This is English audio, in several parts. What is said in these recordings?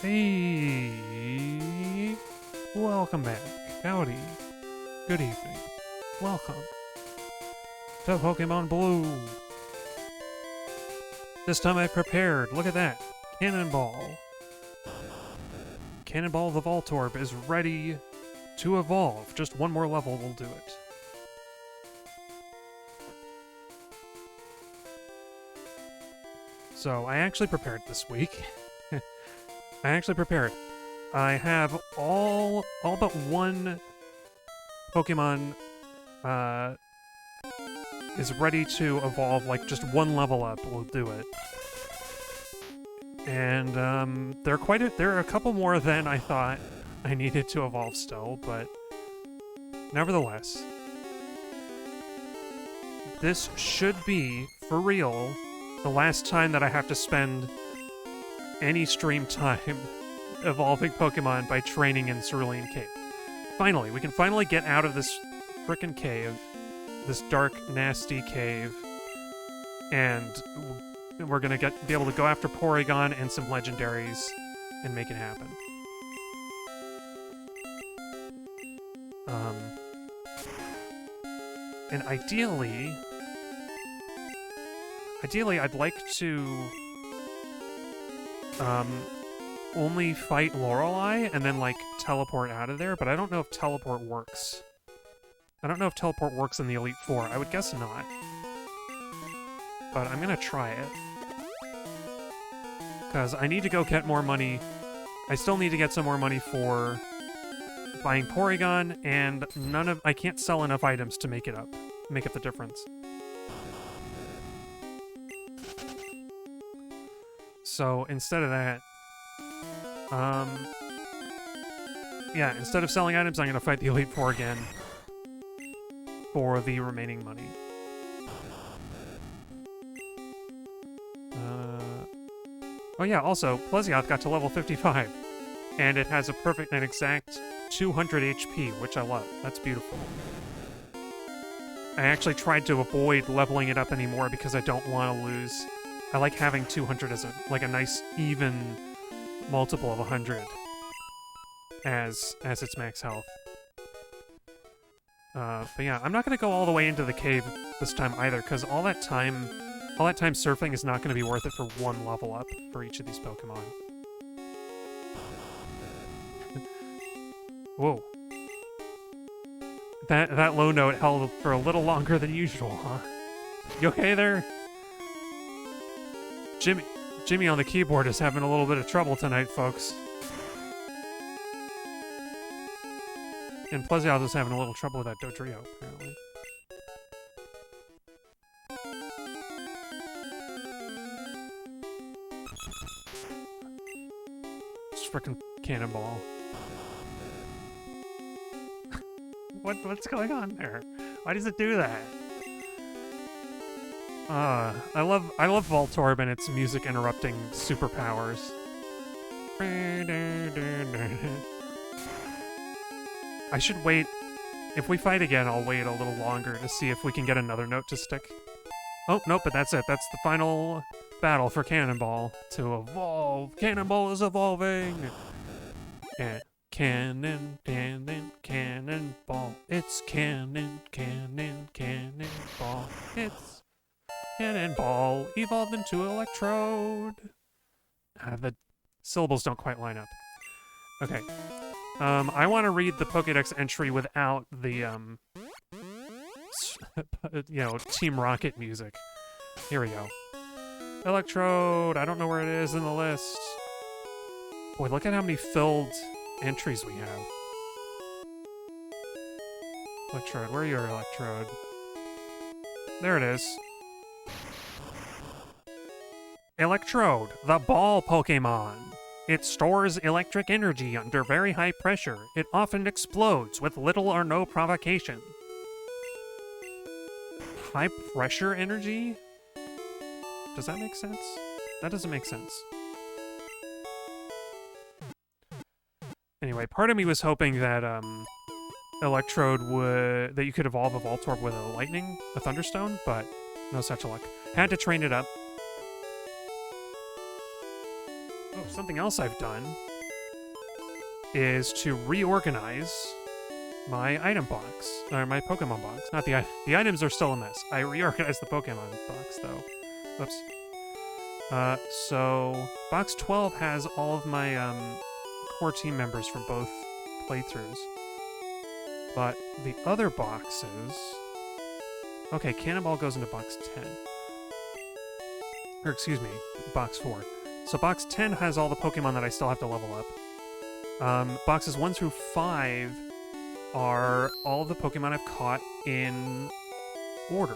Hey, welcome back. Howdy. Good evening. Welcome to Pokemon Blue. This time I prepared. Look at that. Cannonball. Cannonball the Voltorb is ready to evolve. Just one more level will do it. So I actually prepared this week. I actually prepared. I have all but one Pokemon is ready to evolve, like just one level up will do it. And there are a couple more than I thought I needed to evolve still, but nevertheless, this should be, for real, the last time that I have to spend any stream time evolving Pokemon by training in Cerulean Cave. Finally, we can finally get out of this frickin' cave, this dark, nasty cave, and we're gonna be able to go after Porygon and some legendaries and make it happen. And ideally, I'd like to only fight Lorelei and then, like, teleport out of there, but I don't know if teleport works. I don't know if teleport works in the Elite Four. I would guess not. But I'm gonna try it. Because I need to go get more money. I still need to get some more money for buying Porygon, and I can't sell enough items to make up the difference. So instead of that, yeah, instead of selling items, I'm gonna fight the Elite Four again for the remaining money. Oh yeah, also, Plesioth got to level 55, and it has an exact 200 HP, which I love. That's beautiful. I actually tried to avoid leveling it up anymore because I don't want to lose. I like having 200 as a nice even multiple of 100 as its max health. But yeah, I'm not going to go all the way into the cave this time either, because all that time surfing is not going to be worth it for one level up for each of these Pokemon. Whoa. That low note held for a little longer than usual, huh? You okay there? Jimmy on the keyboard is having a little bit of trouble tonight, folks. And Plesioth is having a little trouble with that Dodrio, apparently. Just frickin' cannonball. What's going on there? Why does it do that? I love Voltorb and its music interrupting superpowers. I should wait. If we fight again, I'll wait a little longer to see if we can get another note to stick. Oh, nope, but that's it. That's the final battle for Cannonball to evolve. Cannonball is evolving! And Cannonball. It's Cannonball. It's Cannonball evolved into Electrode. The syllables don't quite line up. Okay. I want to read the Pokédex entry without the, Team Rocket music. Here we go. Electrode, I don't know where it is in the list. Boy, look at how many filled entries we have. Electrode, where are you, Electrode? There it is. Electrode, the ball Pokémon. It stores electric energy under very high pressure. It often explodes with little or no provocation. High pressure energy? Does that make sense? That doesn't make sense. Anyway, part of me was hoping that that you could evolve a Voltorb with a Thunderstone, but no such luck. Had to train it up. Oh, something else I've done is to reorganize my item box, or my Pokemon box. Not the items are still a mess. I reorganized the Pokemon box though. Whoops. So box 12 has all of my core team members from both playthroughs, but the other boxes. Okay, Cannonball goes into box 10. Or excuse me, box 4. So box 10 has all the Pokemon that I still have to level up. Boxes 1 through 5 are all of the Pokemon I've caught in order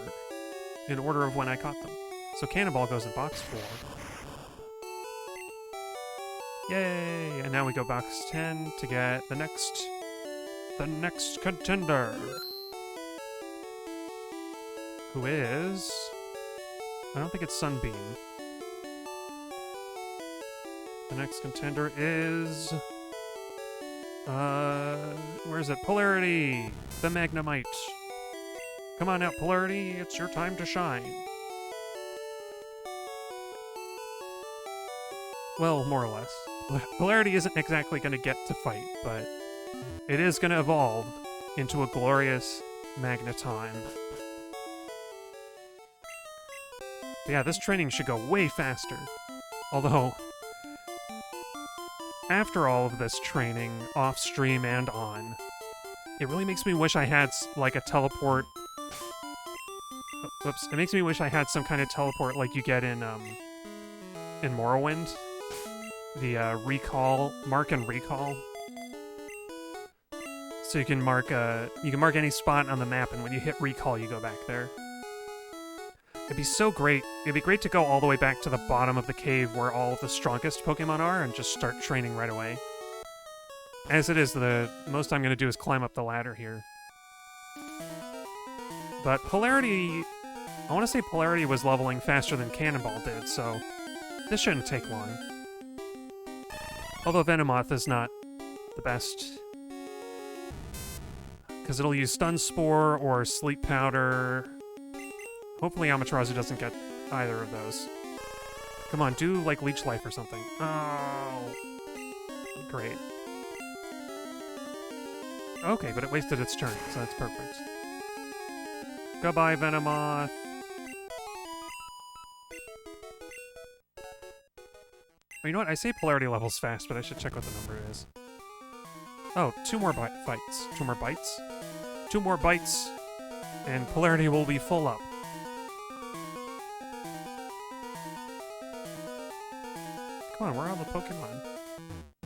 of when I caught them. So Cannonball goes in box 4. Yay! And now we go box 10 to get the next contender. Who is... I don't think it's Sunbeam. The next contender is... where is it? Polarity! The Magnemite. Come on out, Polarity. It's your time to shine. Well, more or less. Polarity isn't exactly going to get to fight, but it is going to evolve into a glorious Magneton. Yeah, this training should go way faster. Although, after all of this training, off-stream and on, it really makes me wish I had, like, a teleport... Whoops. It makes me wish I had some kind of teleport like you get in Morrowind. The, mark and recall. So you can mark any spot on the map, and when you hit recall, you go back there. It'd be so great. It'd be great to go all the way back to the bottom of the cave where all of the strongest Pokemon are and just start training right away. As it is, the most I'm going to do is climb up the ladder here. But Polarity... I want to say Polarity was leveling faster than Cannonball did, so this shouldn't take long. Although Venomoth is not the best. Because it'll use Stun Spore or Sleep Powder... Hopefully Amaterasu doesn't get either of those. Come on, do, like, Leech Life or something. Oh. Great. Okay, but it wasted its turn, so that's perfect. Goodbye, Venomoth. Oh, you know what? I say Polarity levels fast, but I should check what the number is. Oh, 2 more fights. 2 more bites? 2 more bites, and Polarity will be full up. Come on, where are all the Pokemon?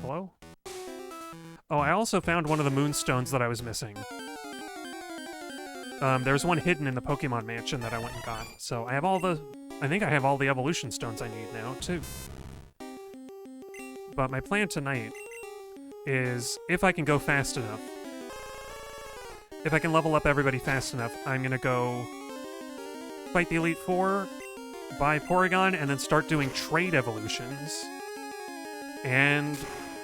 Hello? Oh, I also found one of the Moonstones that I was missing. There's one hidden in the Pokemon Mansion that I went and got. So I have all the... I think I have all the Evolution Stones I need now, too. But my plan tonight is, if I can go fast enough, if I can level up everybody fast enough, I'm gonna go fight the Elite Four, buy Porygon, and then start doing trade evolutions and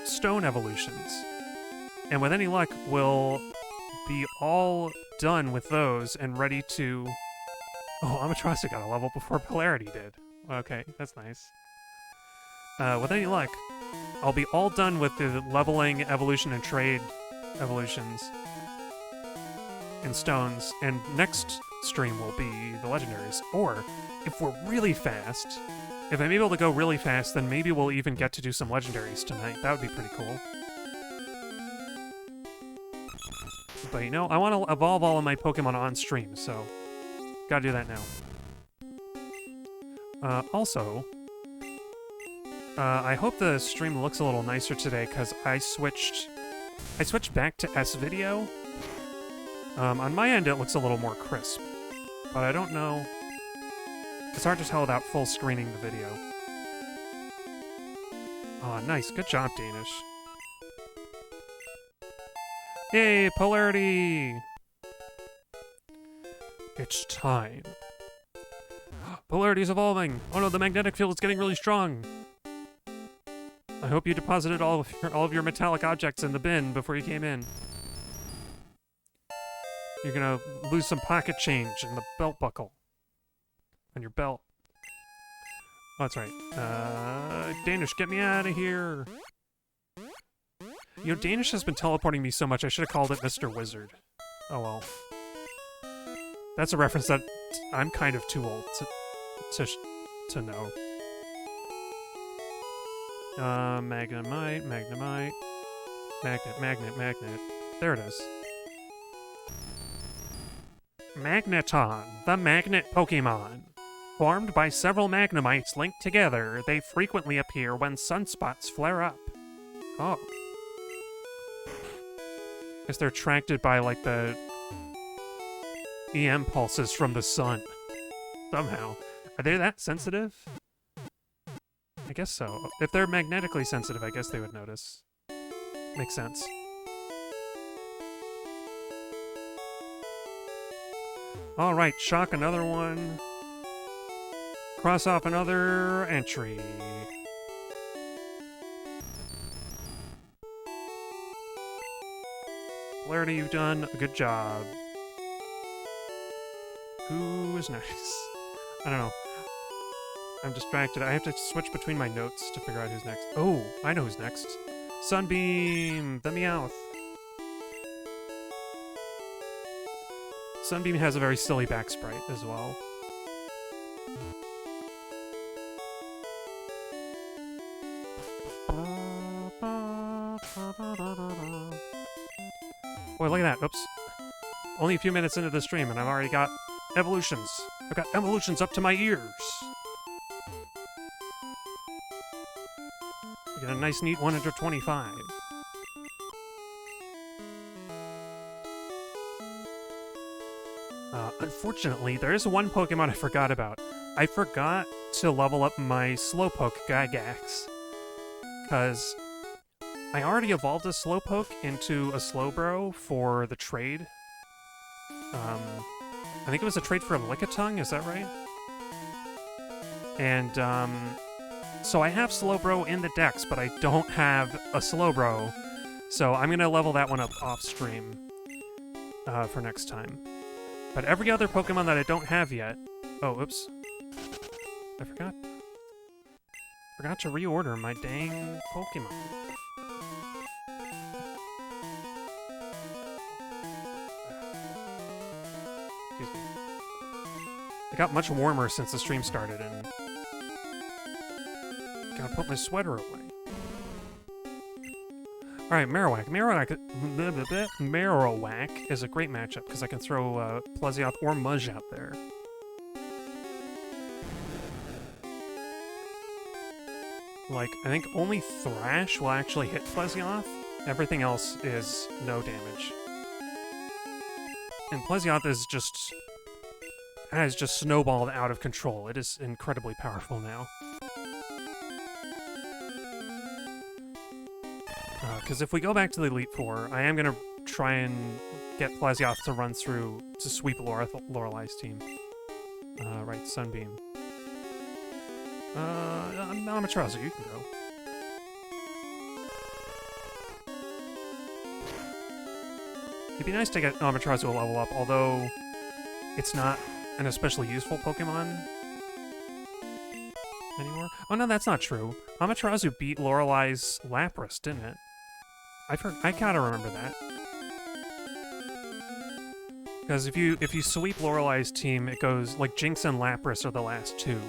stone evolutions. And with any luck, we'll be all done with those and ready to... Oh, Amaterasu got a level before Polarity did. Okay, that's nice. With any luck, I'll be all done with the leveling, evolution, and trade evolutions and stones, and next stream will be the legendaries. Or, if we're really fast, if I'm able to go really fast, then maybe we'll even get to do some legendaries tonight. That would be pretty cool. But you know, I want to evolve all of my Pokemon on stream, so gotta do that now. Also, I hope the stream looks a little nicer today, because I switched back to S-Video. On my end, it looks a little more crisp, but I don't know. It's hard to tell without full screening the video. Oh, nice. Good job, Danish. Yay, Polarity! It's time. Polarity's evolving! Oh no, the magnetic field is getting really strong! I hope you deposited all of your metallic objects in the bin before you came in. You're gonna lose some pocket change in the belt buckle. On your belt. Oh, that's right. Danish, get me out of here! You know, Danish has been teleporting me so much, I should have called it Mr. Wizard. Oh well. That's a reference that I'm kind of too old to know. Magnemite, Magnemite. Magnet, Magnet, Magnet. There it is. Magneton, the Magnet Pokemon. Formed by several Magnemites linked together, they frequently appear when sunspots flare up. Oh. Guess they're attracted by, like, the EM pulses from the sun. Somehow. Are they that sensitive? I guess so. If they're magnetically sensitive, I guess they would notice. Makes sense. Alright, shock another one. Cross off another entry. Polarity, you've done a good job. Who is next? I don't know. I'm distracted. I have to switch between my notes to figure out who's next. Oh, I know who's next. Sunbeam, the Meowth. Sunbeam has a very silly back sprite as well. Boy, look at that. Oops. Only a few minutes into the stream and I've already got evolutions. I've got evolutions up to my ears. I get a nice, neat 125. Unfortunately, there is one Pokemon I forgot about. I forgot to level up my Slowpoke Gygax. Because I already evolved a Slowpoke into a Slowbro for the trade. I think it was a trade for a Lickitung, is that right? And, so I have Slowbro in the Dex, but I don't have a Slowbro. So I'm gonna level that one up off-stream for next time. But every other Pokemon that I don't have yet... Oh, oops. I forgot. Forgot to reorder my dang Pokemon. Excuse me. It got much warmer since the stream started, and... Gotta put my sweater away. Alright, Marowak. Marowak is a great matchup, because I can throw Plesioth or Mudge out there. Like, I think only Thrash will actually hit Plesioth. Everything else is no damage. And Plesioth is has just snowballed out of control. It is incredibly powerful now. Because if we go back to the Elite Four, I am going to try and get Plesioth to run through to sweep Lorelei's team. Right, Sunbeam. Amaterasu, you can go. It'd be nice to get Amaterasu a level up, although it's not an especially useful Pokemon anymore. Oh no, that's not true. Amaterasu beat Lorelei's Lapras, didn't it? I gotta remember that. Because if you sweep Lorelei's team, it goes like Jinx and Lapras are the last two.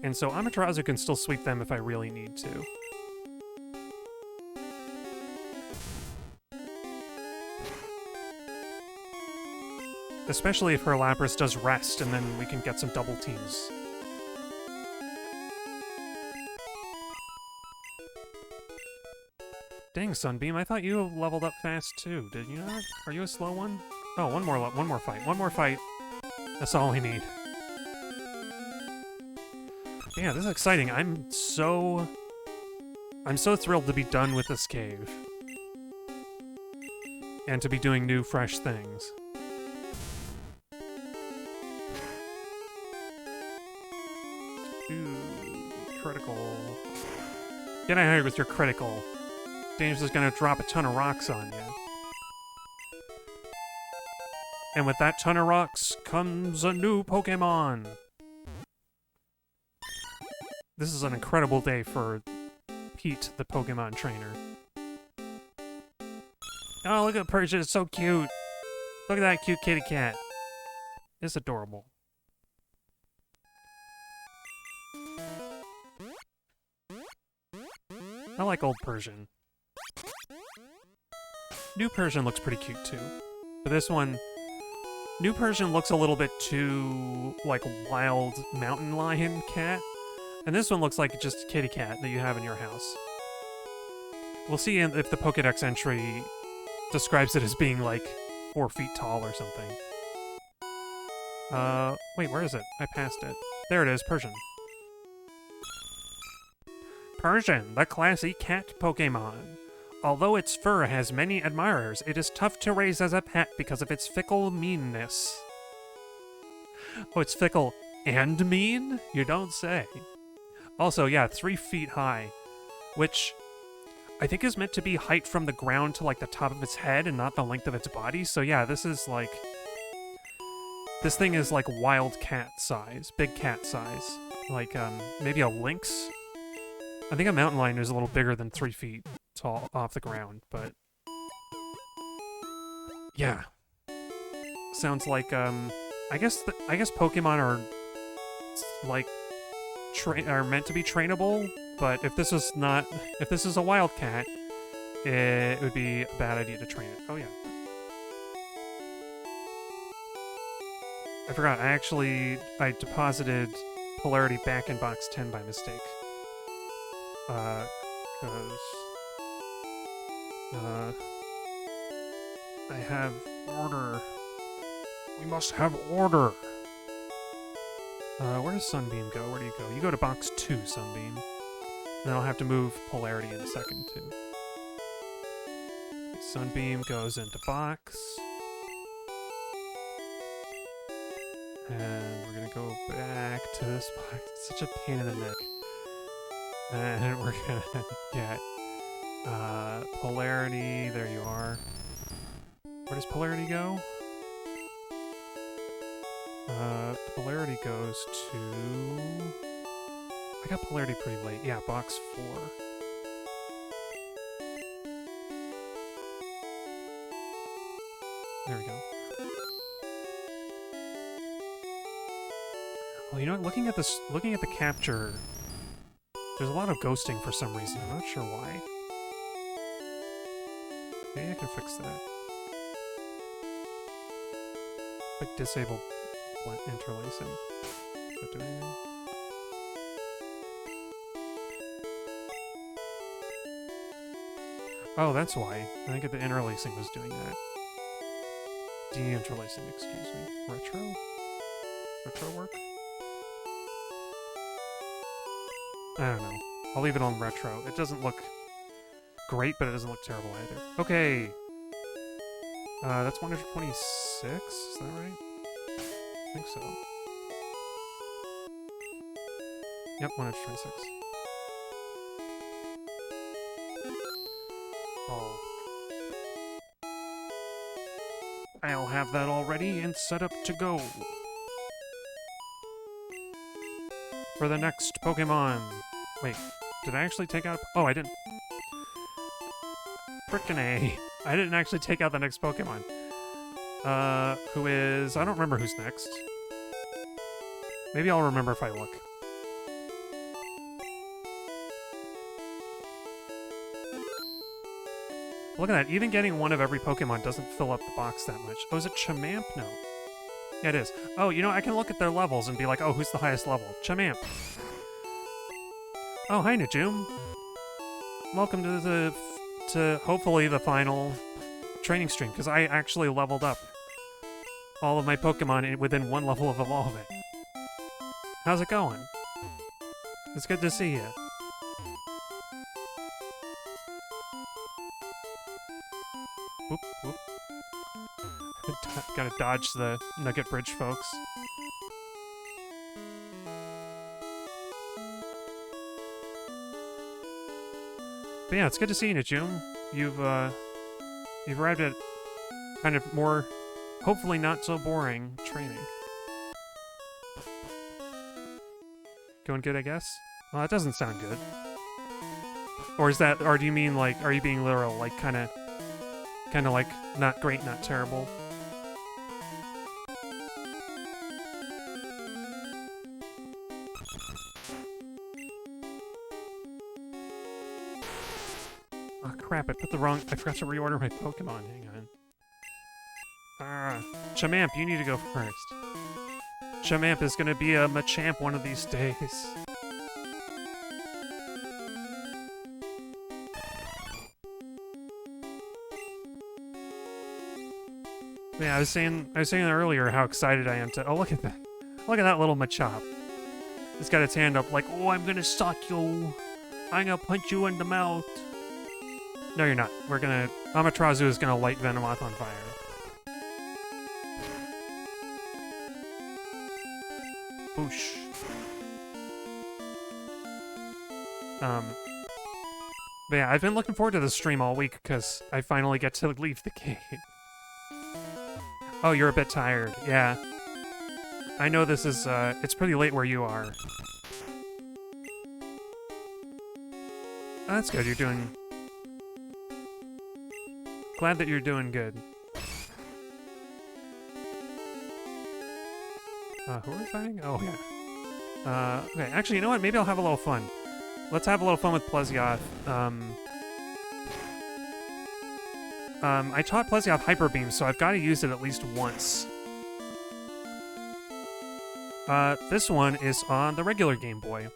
And so Amaterasu can still sweep them if I really need to. Especially if her Lapras does rest, and then we can get some double teams. Dang, Sunbeam, I thought you leveled up fast too, did you not? Are you a slow one? Oh, one more fight. That's all we need. Yeah, this is exciting. I'm so thrilled to be done with this cave. And to be doing new, fresh things. Ooh, critical. Get out of here with your critical. Dangerous is gonna drop a ton of rocks on you. And with that ton of rocks comes a new Pokemon! This is an incredible day for Pete, the Pokemon trainer. Oh, look at Persian. It's so cute. Look at that cute kitty cat. It's adorable. I like old Persian. New Persian looks pretty cute too. But this one, New Persian looks a little bit too like wild mountain lion cat. And this one looks like just a kitty cat that you have in your house. We'll see if the Pokédex entry describes it as being like 4 feet tall or something. Wait, where is it? I passed it. There it is, Persian. Persian, the classy cat Pokémon. Although its fur has many admirers, it is tough to raise as a pet because of its fickle meanness. Oh, it's fickle and mean? You don't say. Also, yeah, 3 feet high, which I think is meant to be height from the ground to like the top of its head and not the length of its body. So yeah, this thing is like wild cat size, big cat size. Like, maybe a lynx? I think a mountain lion is a little bigger than 3 feet tall off the ground, but yeah. Sounds like, I guess Pokemon are like are meant to be trainable, but if this is a wild cat, it would be a bad idea to train it. Oh yeah. I forgot, I deposited Polarity back in box 10 by mistake. Cause I have order. We must have order. Where does Sunbeam go? Where do you go? You go to box 2, Sunbeam. And then I'll have to move Polarity in a second, too. Sunbeam goes into box. And we're gonna go back to this box. It's such a pain in the neck. And we're gonna get Polarity. There you are. Where does Polarity go? Polarity goes to... I got Polarity pretty late. Yeah, box 4. There we go. Well, you know, looking at the capture, there's a lot of ghosting for some reason. I'm not sure why. Maybe I can fix that. Like disable interlacing. Is that doing anything? Oh, that's why. I think the interlacing was doing that. De-interlacing, excuse me. Retro? Retro work? I don't know. I'll leave it on retro. It doesn't look great, but it doesn't look terrible either. Okay. That's 126, is that right? I think so. Yep, 126. Oh. I'll have that all ready and set up to go. For the next Pokemon. Wait, did I actually take out... Oh, I didn't. Frickin' A. I didn't actually take out the next Pokemon. Who is... I don't remember who's next. Maybe I'll remember if I look. Look at that. Even getting one of every Pokemon doesn't fill up the box that much. Oh, is it Chamamp? No. Yeah, it is. Oh, you know, I can look at their levels and be like, oh, who's the highest level? Chamamp. Oh, hi, Najum. Welcome to hopefully the final training stream, because I actually leveled up all of my Pokemon within 1 level of evolving. How's it going? It's good to see you. Whoop, whoop. Gotta dodge the Nugget Bridge, folks. But yeah, it's good to see you, Najum. You've arrived at kind of more, hopefully not so boring, training. Going good, I guess? Well, that doesn't sound good. Or is that, or do you mean like, are you being literal, like kinda Kind of like not great, not terrible. Oh crap, I forgot to reorder my Pokemon, hang on. Chamamp, you need to go first. Chamamp is gonna be a Machamp one of these days. Yeah, I was saying earlier how excited I am to. Oh, look at that! Look at that little Machop. It's got its hand up, like, oh, I'm gonna suck you. I'm gonna punch you in the mouth. No, you're not. Amaterasu is gonna light Venomoth on fire. Boosh. But yeah, I've been looking forward to this stream all week because I finally get to leave the game. Oh, you're a bit tired. Yeah. I know this is, it's pretty late where you are. Oh, that's good, you're doing... Glad that you're doing good. Who are we fighting? Oh, yeah. Okay, actually, you know what? Maybe I'll have a little fun. Let's have a little fun with Plesioth. I taught Plesioth Hyper Beam, so I've got to use it at least once. This one is on the regular Game Boy.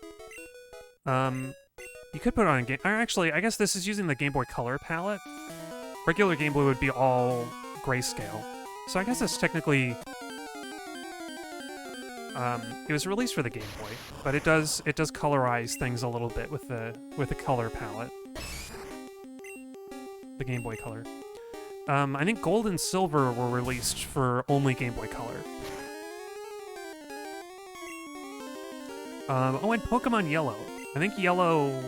You could put it on a game... Or actually, I guess this is using the Game Boy Color palette. Regular Game Boy would be all grayscale. So I guess it's technically... it was released for the Game Boy, but it does colorize things a little bit with the color palette. The Game Boy Color. I think Gold and Silver were released for only Game Boy Color. Oh, and Pokemon Yellow. I think Yellow...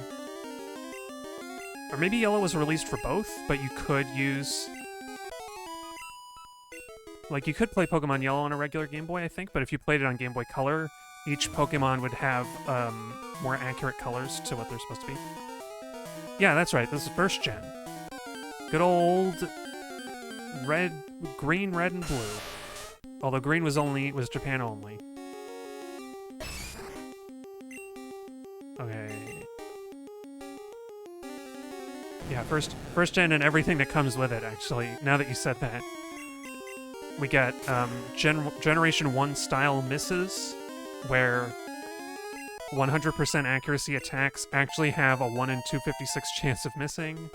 Or maybe Yellow was released for both, but you could use... Like, you could play Pokemon Yellow on a regular Game Boy, I think, but if you played it on Game Boy Color, each Pokemon would have more accurate colors to what they're supposed to be. Yeah, that's right. This is first gen. Good old green, red, and blue. Although green was Japan only. Okay. Yeah, first gen and everything that comes with it, actually, now that you said that. We get Generation 1 style misses, where 100% accuracy attacks actually have a 1 in 256 chance of missing.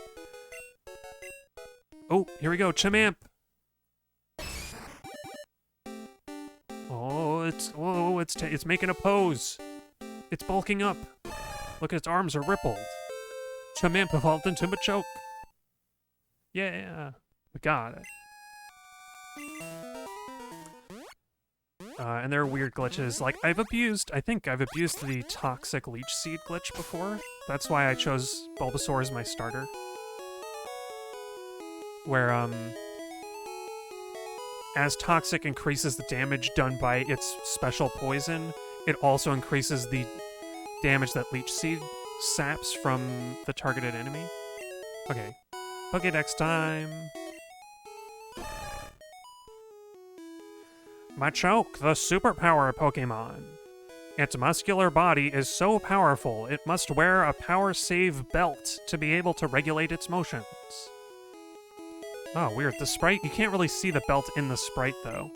Oh, here we go, Chamamp! Oh, it's making a pose! It's bulking up! Look, its arms are rippled. Chamamp evolved into Machoke! Yeah, we got it. And there are weird glitches. Like, I think I've abused the toxic leech seed glitch before. That's why I chose Bulbasaur as my starter. Where, as toxic increases the damage done by its special poison, it also increases the damage that leech seed saps from the targeted enemy. Okay. Pokédex time. Machoke, the superpower Pokemon. Its muscular body is so powerful, it must wear a power save belt to be able to regulate its motions. Oh, weird. The sprite, you can't really see the belt in the sprite, though.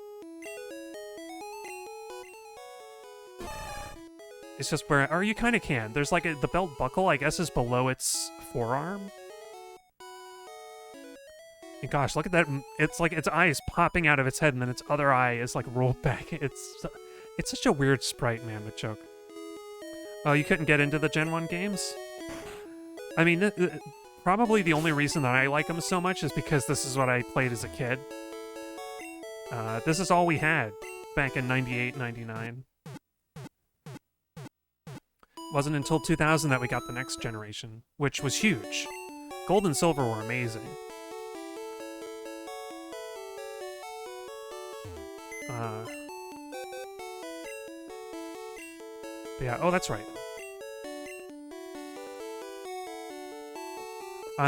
It's just where, or you kind of can. There's like the belt buckle, I guess, is below its forearm. And gosh, look at that. It's like its eye is popping out of its head, and then its other eye is like rolled back. It's such a weird sprite, man, Machoke. Oh, you couldn't get into the Gen 1 games? I mean, probably the only reason that I like them so much is because this is what I played as a kid. This is all we had back in 98, 99. Wasn't until 2000 that we got the next generation, which was huge. Gold and Silver were amazing. But yeah, oh, that's right.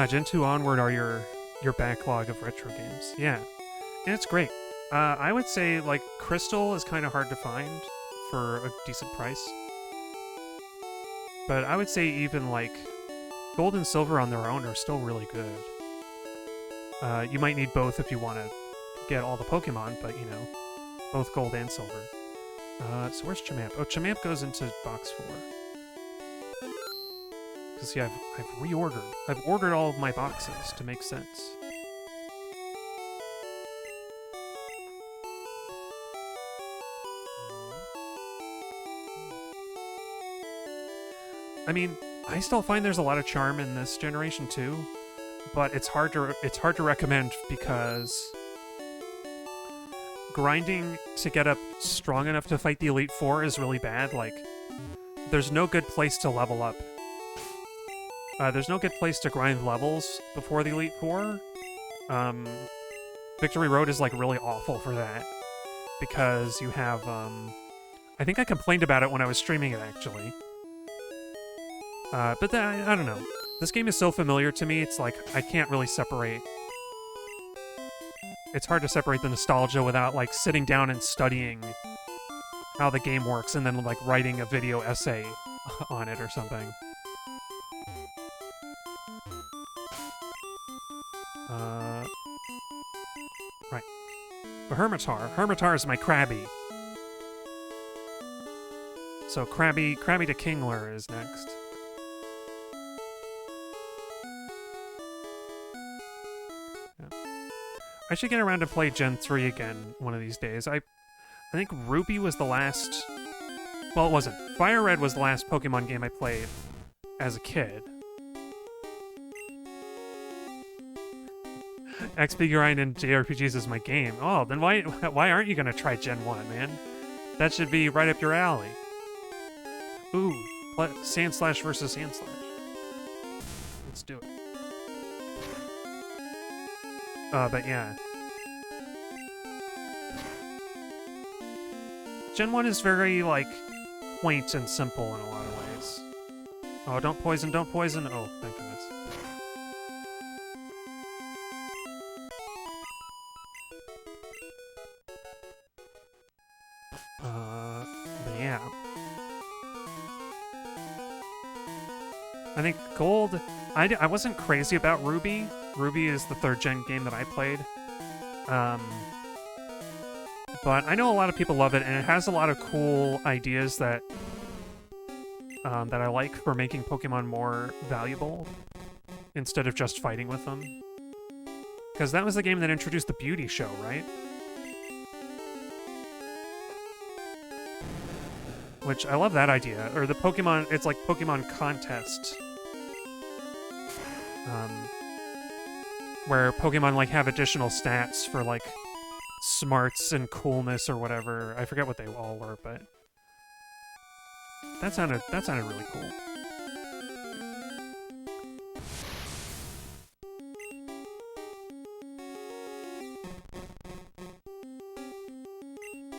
Gen 2 onward are your your backlog of retro games. Yeah, and it's great. I would say, like, Crystal is kind of hard to find for a decent price. But I would say even, like, Gold and Silver on their own are still really good. You might need both if you want to get all the Pokemon, but, you know, both Gold and Silver. So where's Chamamp? Oh, Chamamp goes into box 4. Because, yeah, I've reordered. I've ordered all of my boxes to make sense. I mean, I still find there's a lot of charm in this generation too, but it's hard to recommend because grinding to get up strong enough to fight the Elite Four is really bad. Like, there's no good place to level up. There's no good place to grind levels before the Elite Four. Victory Road is like really awful for that because you have. I think I complained about it when I was streaming it actually. But then, I don't know. This game is so familiar to me, it's like, I can't really separate. It's hard to separate the nostalgia without, like, sitting down and studying how the game works and then, like, writing a video essay on it or something. Right. The Hermitar. Hermitar is my Krabby. So Krabby to Kingler is next. I should get around to play Gen 3 again one of these days. I think Ruby was the last... Well, it wasn't. Fire Red was the last Pokemon game I played as a kid. XP grind and JRPGs is my game. Oh, then why aren't you gonna try Gen 1, man? That should be right up your alley. Ooh, Sandslash versus Sandslash. Let's do it. But yeah. Gen 1 is very, like, quaint and simple in a lot of ways. Oh, don't poison, don't poison. Oh, thank goodness. But yeah. I think Gold... I wasn't crazy about Ruby. Ruby is the 3rd gen game that I played. But I know a lot of people love it, and it has a lot of cool ideas that that I like for making Pokemon more valuable instead of just fighting with them. Because that was the game that introduced the beauty show, right? Which, I love that idea. Or the Pokemon, it's like Pokemon contest. Where Pokemon, like, have additional stats for, like, smarts and coolness or whatever. I forget what they all were, but... That sounded really cool.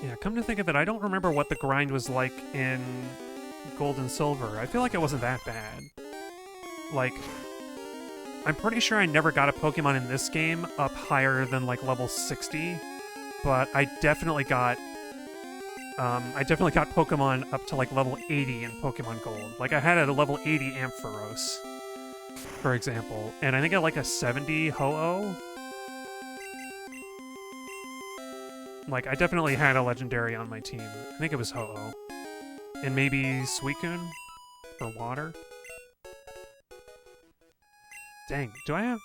Yeah, come to think of it, I don't remember what the grind was like in Gold and Silver. I feel like it wasn't that bad. Like... I'm pretty sure I never got a Pokemon in this game up higher than, like, level 60, but I definitely got Pokemon up to, like, level 80 in Pokemon Gold. Like, I had a level 80 Ampharos, for example, and I think I had, like, a 70 Ho-Oh. Like, I definitely had a legendary on my team. I think it was Ho-Oh. And maybe Suicune for water. Dang, do I have...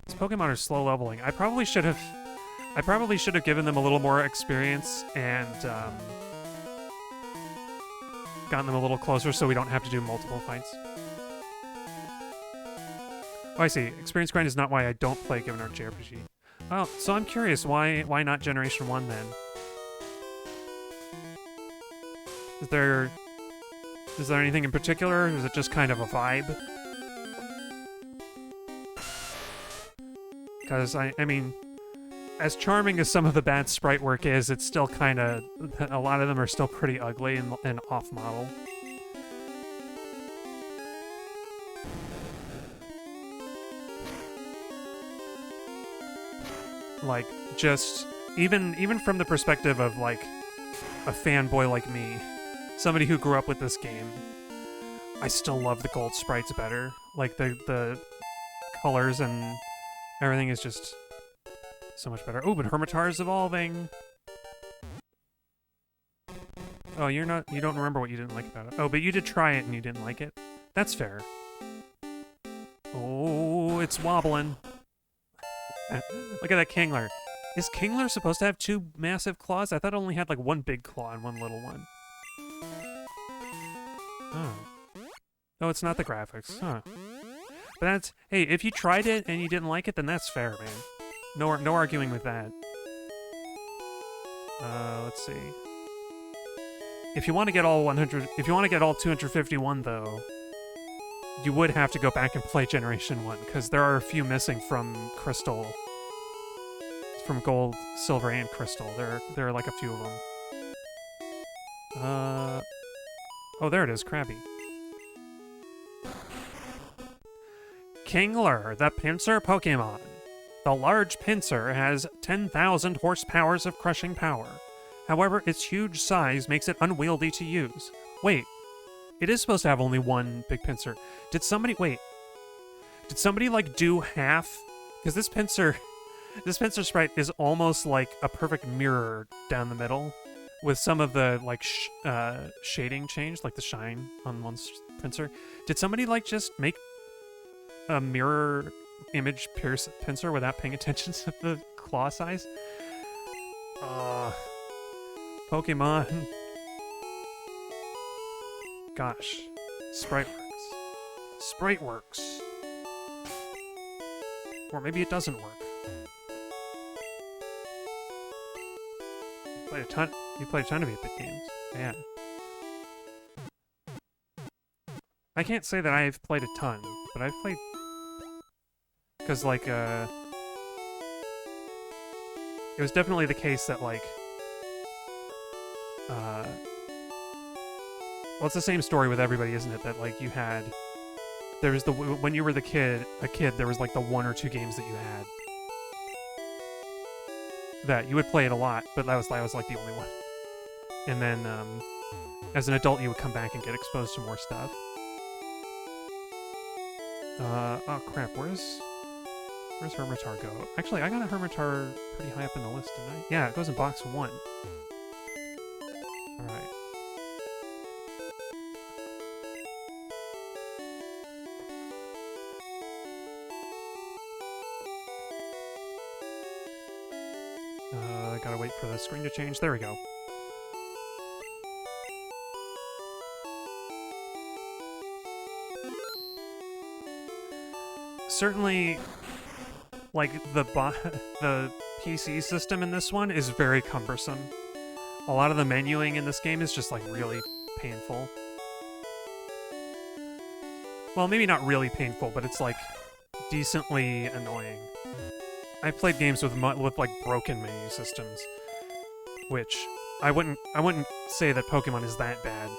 These Pokemon are slow leveling. I probably should have given them a little more experience and gotten them a little closer so we don't have to do multiple fights. Oh, I see. Experience grind is not why I don't play Given Art JRPG. Oh, so I'm curious, why not Generation 1 then? Is there anything in particular, or is it just kind of a vibe? Because, I mean, as charming as some of the bad sprite work is, it's still kind of... A lot of them are still pretty ugly and off-model. Like, just even from the perspective of like a fanboy like me, somebody who grew up with this game, I still love the gold sprites better. Like the colors and everything is just so much better. Oh, but Hermitar is evolving. Oh, you don't remember what you didn't like about it. Oh, but you did try it and you didn't like it. That's fair. Oh, it's wobbling. Look at that Kingler. Is Kingler supposed to have 2 massive claws? I thought it only had like 1 big claw and 1 little one. Oh. Oh, it's not the graphics. Huh. But that's... Hey, if you tried it and you didn't like it, then that's fair, man. No arguing with that. Let's see. If you want to get all 100... If you want to get all 251, though, you would have to go back and play Generation 1, because there are a few missing from Crystal. From Gold, Silver, and Crystal. There are like a few of them. Oh, there it is, Krabby. Kingler, the pincer Pokemon. The large pincer has 10,000 horsepowers of crushing power. However, its huge size makes it unwieldy to use. Wait, it is supposed to have only 1 big pincer. Did somebody like do half? Because this pincer sprite is almost like a perfect mirror down the middle, with some of the like shading changed, like the shine on one pincer. Did somebody like just make a mirror image pincer without paying attention to the claw size? Pokemon. Gosh. Sprite works. Or maybe it doesn't work. You played a ton of 8-bit games. Man. I can't say that I've played a ton, but I've played... Because, like, it was definitely the case that, like... Well, it's the same story with everybody, isn't it? That, like, you had... There was when you were a kid, there was, like, the 1 or 2 games that you had. That you would play it a lot, but that was like, the only one. And then, as an adult, you would come back and get exposed to more stuff. Oh crap, where's Hermitar go? Actually, I got a Hermitar pretty high up in the list, didn't I? Yeah, it goes in box 1. Alright. I gotta wait for the screen to change. There we go. Certainly, like, the PC system in this one is very cumbersome. A lot of the menuing in this game is just, like, really painful. Well, maybe not really painful, but it's, like, decently annoying. I've played games with like, broken menu systems, which I wouldn't say that Pokemon is that bad.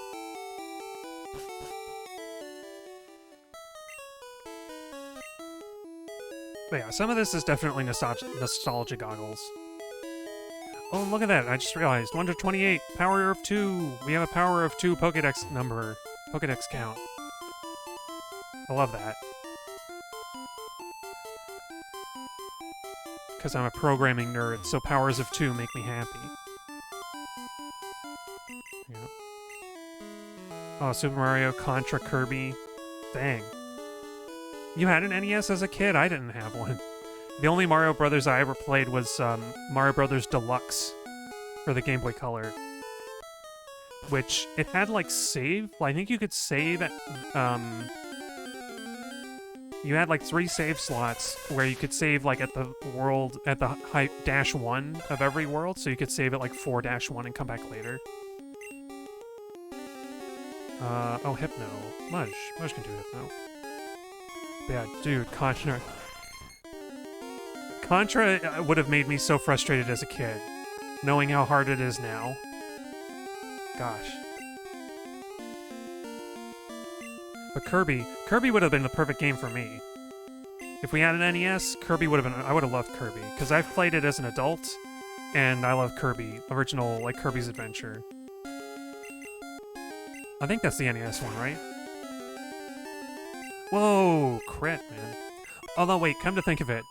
But yeah, some of this is definitely nostalgia goggles. Oh, look at that. I just realized. 1 to 28. Power of 2. We have a power of 2 Pokedex number. Pokedex count. I love that. Because I'm a programming nerd, so powers of 2 make me happy. Yeah. Oh, Super Mario, Contra, Kirby. Dang. You had an NES as a kid? I didn't have one. The only Mario Brothers I ever played was Mario Brothers Deluxe for the Game Boy Color. Which, it had, like, save. I think you could save at, you had, like, 3 save slots where you could save, like, at the world, at the height -1 of every world, so you could save at, like, 4-1 and come back later. Oh, Hypno. Mudge can do Hypno. Yeah, dude, Contra would have made me so frustrated as a kid, knowing how hard it is now. Gosh. But Kirby would have been the perfect game for me. If we had an NES, Kirby would have been. I would have loved Kirby because I've played it as an adult, and I love Kirby, original like Kirby's Adventure. I think that's the NES one, right? Whoa, crit, man. Although, wait, come to think of it,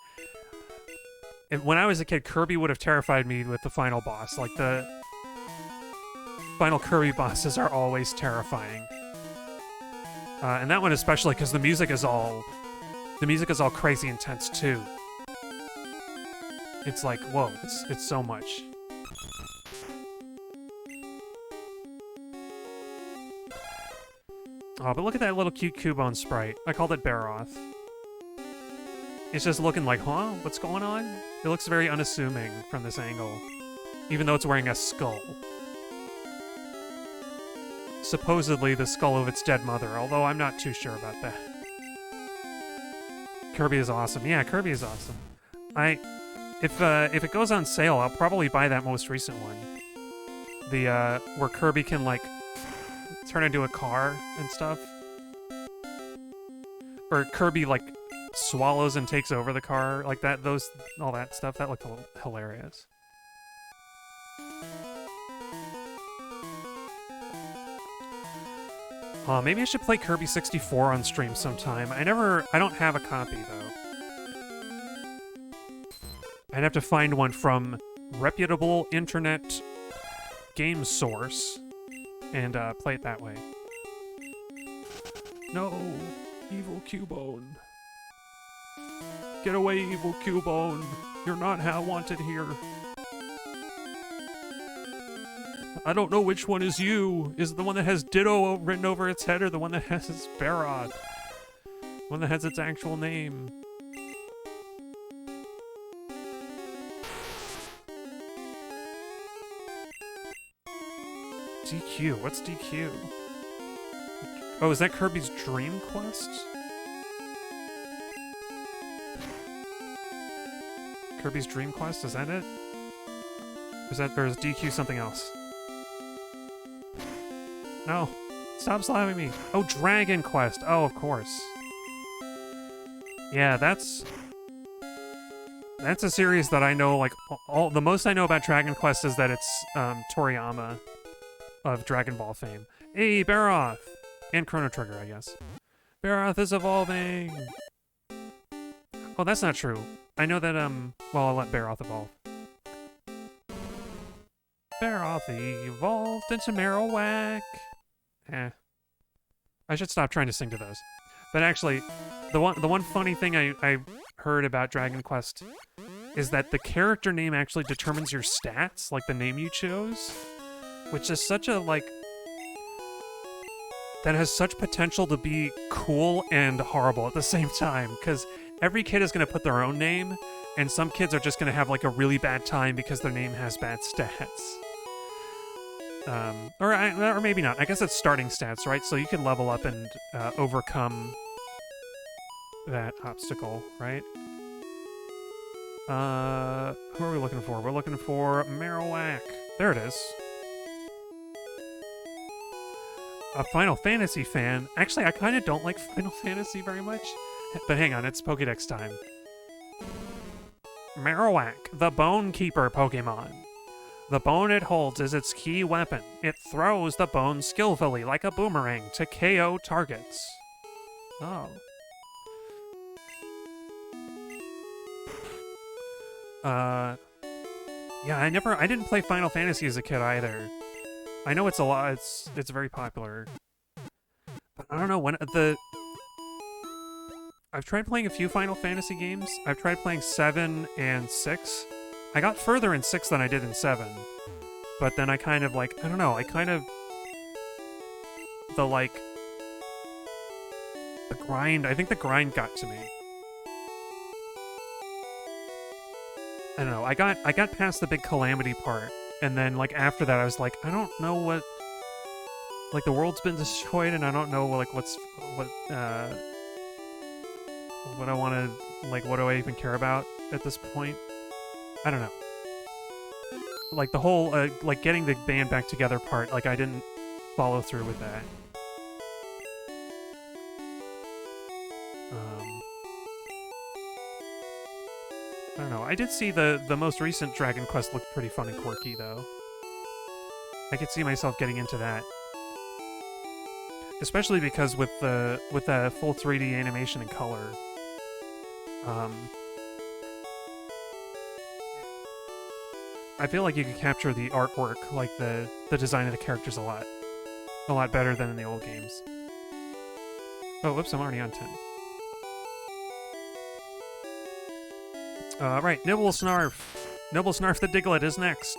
when I was a kid, Kirby would have terrified me with the final boss. Like, the final Kirby bosses are always terrifying. And that one especially, because the music is all crazy intense, too. It's like, whoa, it's so much. Oh, but look at that little cute Cubone sprite. I called it Baroth. It's just looking like, huh? What's going on? It looks very unassuming from this angle, even though it's wearing a skull. Supposedly the skull of its dead mother, although I'm not too sure about that. Kirby is awesome. Yeah, Kirby is awesome. If it goes on sale, I'll probably buy that most recent one. The, where Kirby can, like, turn into a car and stuff. Or Kirby, like, swallows and takes over the car. Like that, all that stuff. That looked hilarious. Maybe I should play Kirby 64 on stream sometime. I don't have a copy, though. I'd have to find one from reputable internet game source and play it that way. No, evil Cubone. Get away, evil Cubone. You're not wanted here. I don't know which one is you. Is it the one that has Ditto written over its head or the one that has Barod? One that has its actual name. DQ. What's DQ? Oh, is that Kirby's Dream Quest? Kirby's Dream Quest? Is that it? Or is DQ something else? No. Stop slapping me. Oh, Dragon Quest. Oh, of course. Yeah, that's a series that I know, like, the most I know about Dragon Quest is that it's Toriyama of Dragon Ball fame. Hey, Baroth! And Chrono Trigger, I guess. Baroth is evolving! Oh, that's not true. I know that, well, I'll let Baroth evolve. Baroth evolved into Marowak. I should stop trying to sing to those. But actually, the one funny thing I heard about Dragon Quest is that the character name actually determines your stats, like the name you chose, which is such a, like, that has such potential to be cool and horrible at the same time, because every kid is going to put their own name, and some kids are just going to have, like, a really bad time because their name has bad stats. Or maybe not. I guess it's starting stats, right? So you can level up and overcome that obstacle, right? Who are we looking for? We're looking for Marowak. There it is. A Final Fantasy fan. Actually, I kind of don't like Final Fantasy very much. But hang on, it's Pokédex time. Marowak, the Bone Keeper Pokemon. The bone it holds is its key weapon. It throws the bone skillfully like a boomerang to KO targets. Oh. Yeah, I didn't play Final Fantasy as a kid either. I know it's a lot, it's very popular. But I don't know, I've tried playing a few Final Fantasy games. I've tried playing 7 and 6. I got further in 6 than I did in 7. But then I kind of, like, I don't know, the grind, I think the grind got to me. I don't know, I got past the big calamity part, and then, like, after that I was like, I don't know what, like, the world's been destroyed, and I don't know, like, what I want to, like, what do I even care about at this point? I don't know. Like, the whole, like, getting the band back together part, like, I didn't follow through with that. I don't know. I did see the most recent Dragon Quest looked pretty fun and quirky, though. I could see myself getting into that. Especially because with the full 3D animation and color, I feel like you could capture the artwork, like the design of the characters a lot better than in the old games. Oh, whoops, I'm already on 10. Right, Nibble Snarf. Nibble Snarf the Diglett is next.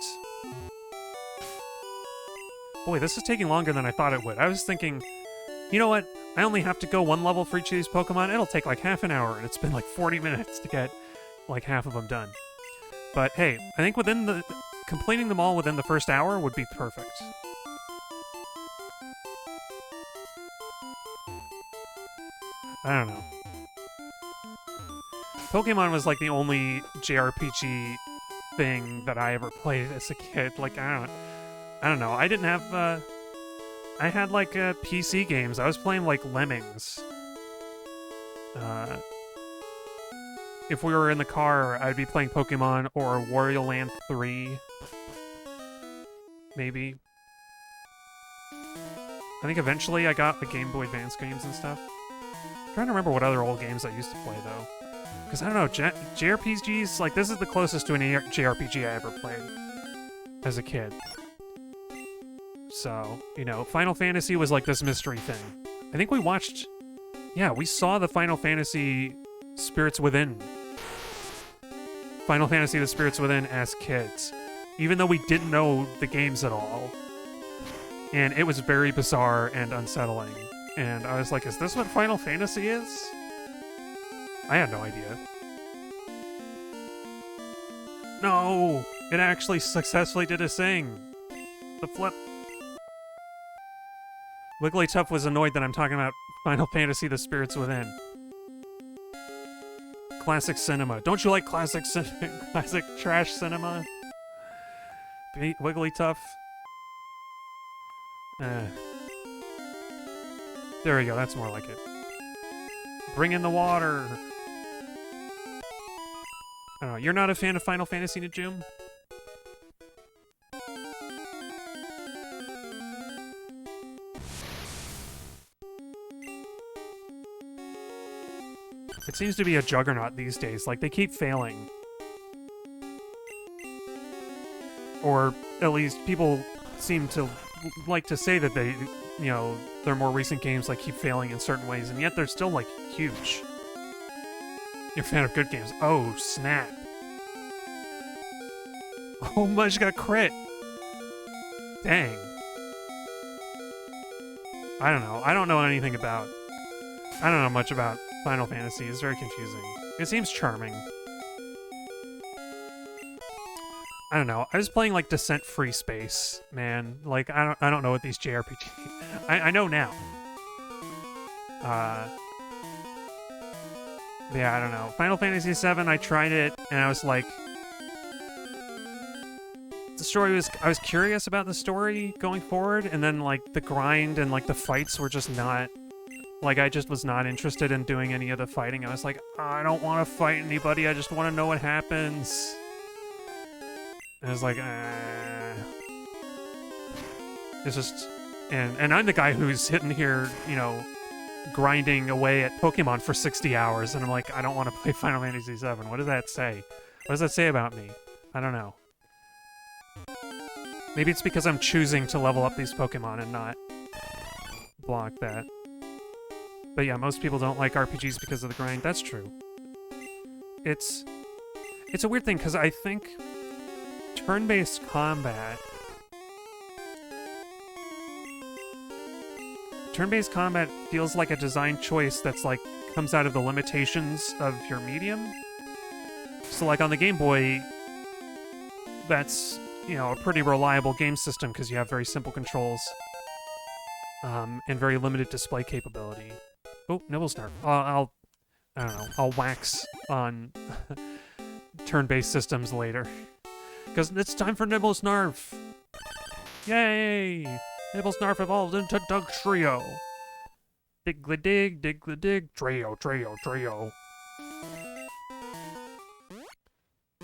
Boy, this is taking longer than I thought it would. I was thinking, you know what? I only have to go one level for each of these Pokemon. It'll take like half an hour, and it's been like 40 minutes to get like half of them done. But hey, I think completing them all within the first hour would be perfect. I don't know. Pokemon was like the only JRPG thing that I ever played as a kid. Like, I don't know. I didn't have, I had like PC games. I was playing like Lemmings. If we were in the car, I'd be playing Pokemon or Wario Land 3. Maybe. I think eventually I got the Game Boy Advance games and stuff. I'm trying to remember what other old games I used to play, though. Because, I don't know, JRPGs, like, this is the closest to an JRPG I ever played as a kid. So, you know, Final Fantasy was like this mystery thing. I think we watched... Yeah, we saw the Final Fantasy Spirits Within. Final Fantasy the Spirits Within as kids. Even though we didn't know the games at all. And it was very bizarre and unsettling. And I was like, is this what Final Fantasy is? I had no idea. No! It actually successfully did a thing. The flip. Wigglytuff was annoyed that I'm talking about Final Fantasy the Spirits Within. Classic cinema. Don't you like classic trash cinema? Wigglytuff. There we go, that's more like it. Bring in the water! I don't know, you're not a fan of Final Fantasy, Najum? It seems to be a juggernaut these days, like they keep failing. Or at least people seem to like to say that they, you know, their more recent games like keep failing in certain ways, and yet they're still like huge. You're a fan of good games. Oh, snap. Oh my, she got crit. Dang. I don't know. I don't know anything about... I don't know much about Final Fantasy. It's very confusing. It seems charming. I don't know. I was playing like Descent Free Space, man. Like I don't know what these JRPG. I know now. Yeah, I don't know. Final Fantasy VII. I tried it and I was like, the story was. I was curious about the story going forward, and then like the grind and like the fights were just not. Like I just was not interested in doing any of the fighting. I was like, I don't want to fight anybody. I just want to know what happens. And I was like, It's just... And I'm the guy who's sitting here, you know, grinding away at Pokemon for 60 hours, and I'm like, I don't want to play Final Fantasy VII. What does that say? What does that say about me? I don't know. Maybe it's because I'm choosing to level up these Pokemon and not block that. But yeah, most people don't like RPGs because of the grind. That's true. It's a weird thing, because I think turn-based combat... Turn-based combat feels like a design choice that's like, comes out of the limitations of your medium. So like on the Game Boy, that's, you know, a pretty reliable game system because you have very simple controls. And very limited display capability. Oh, Nibblesnarf. I don't know, I'll wax on turn-based systems later. Because it's time for Nibblesnarf! Yay! Nibblesnarf evolved into Dugtrio! Diggly-dig, Trio.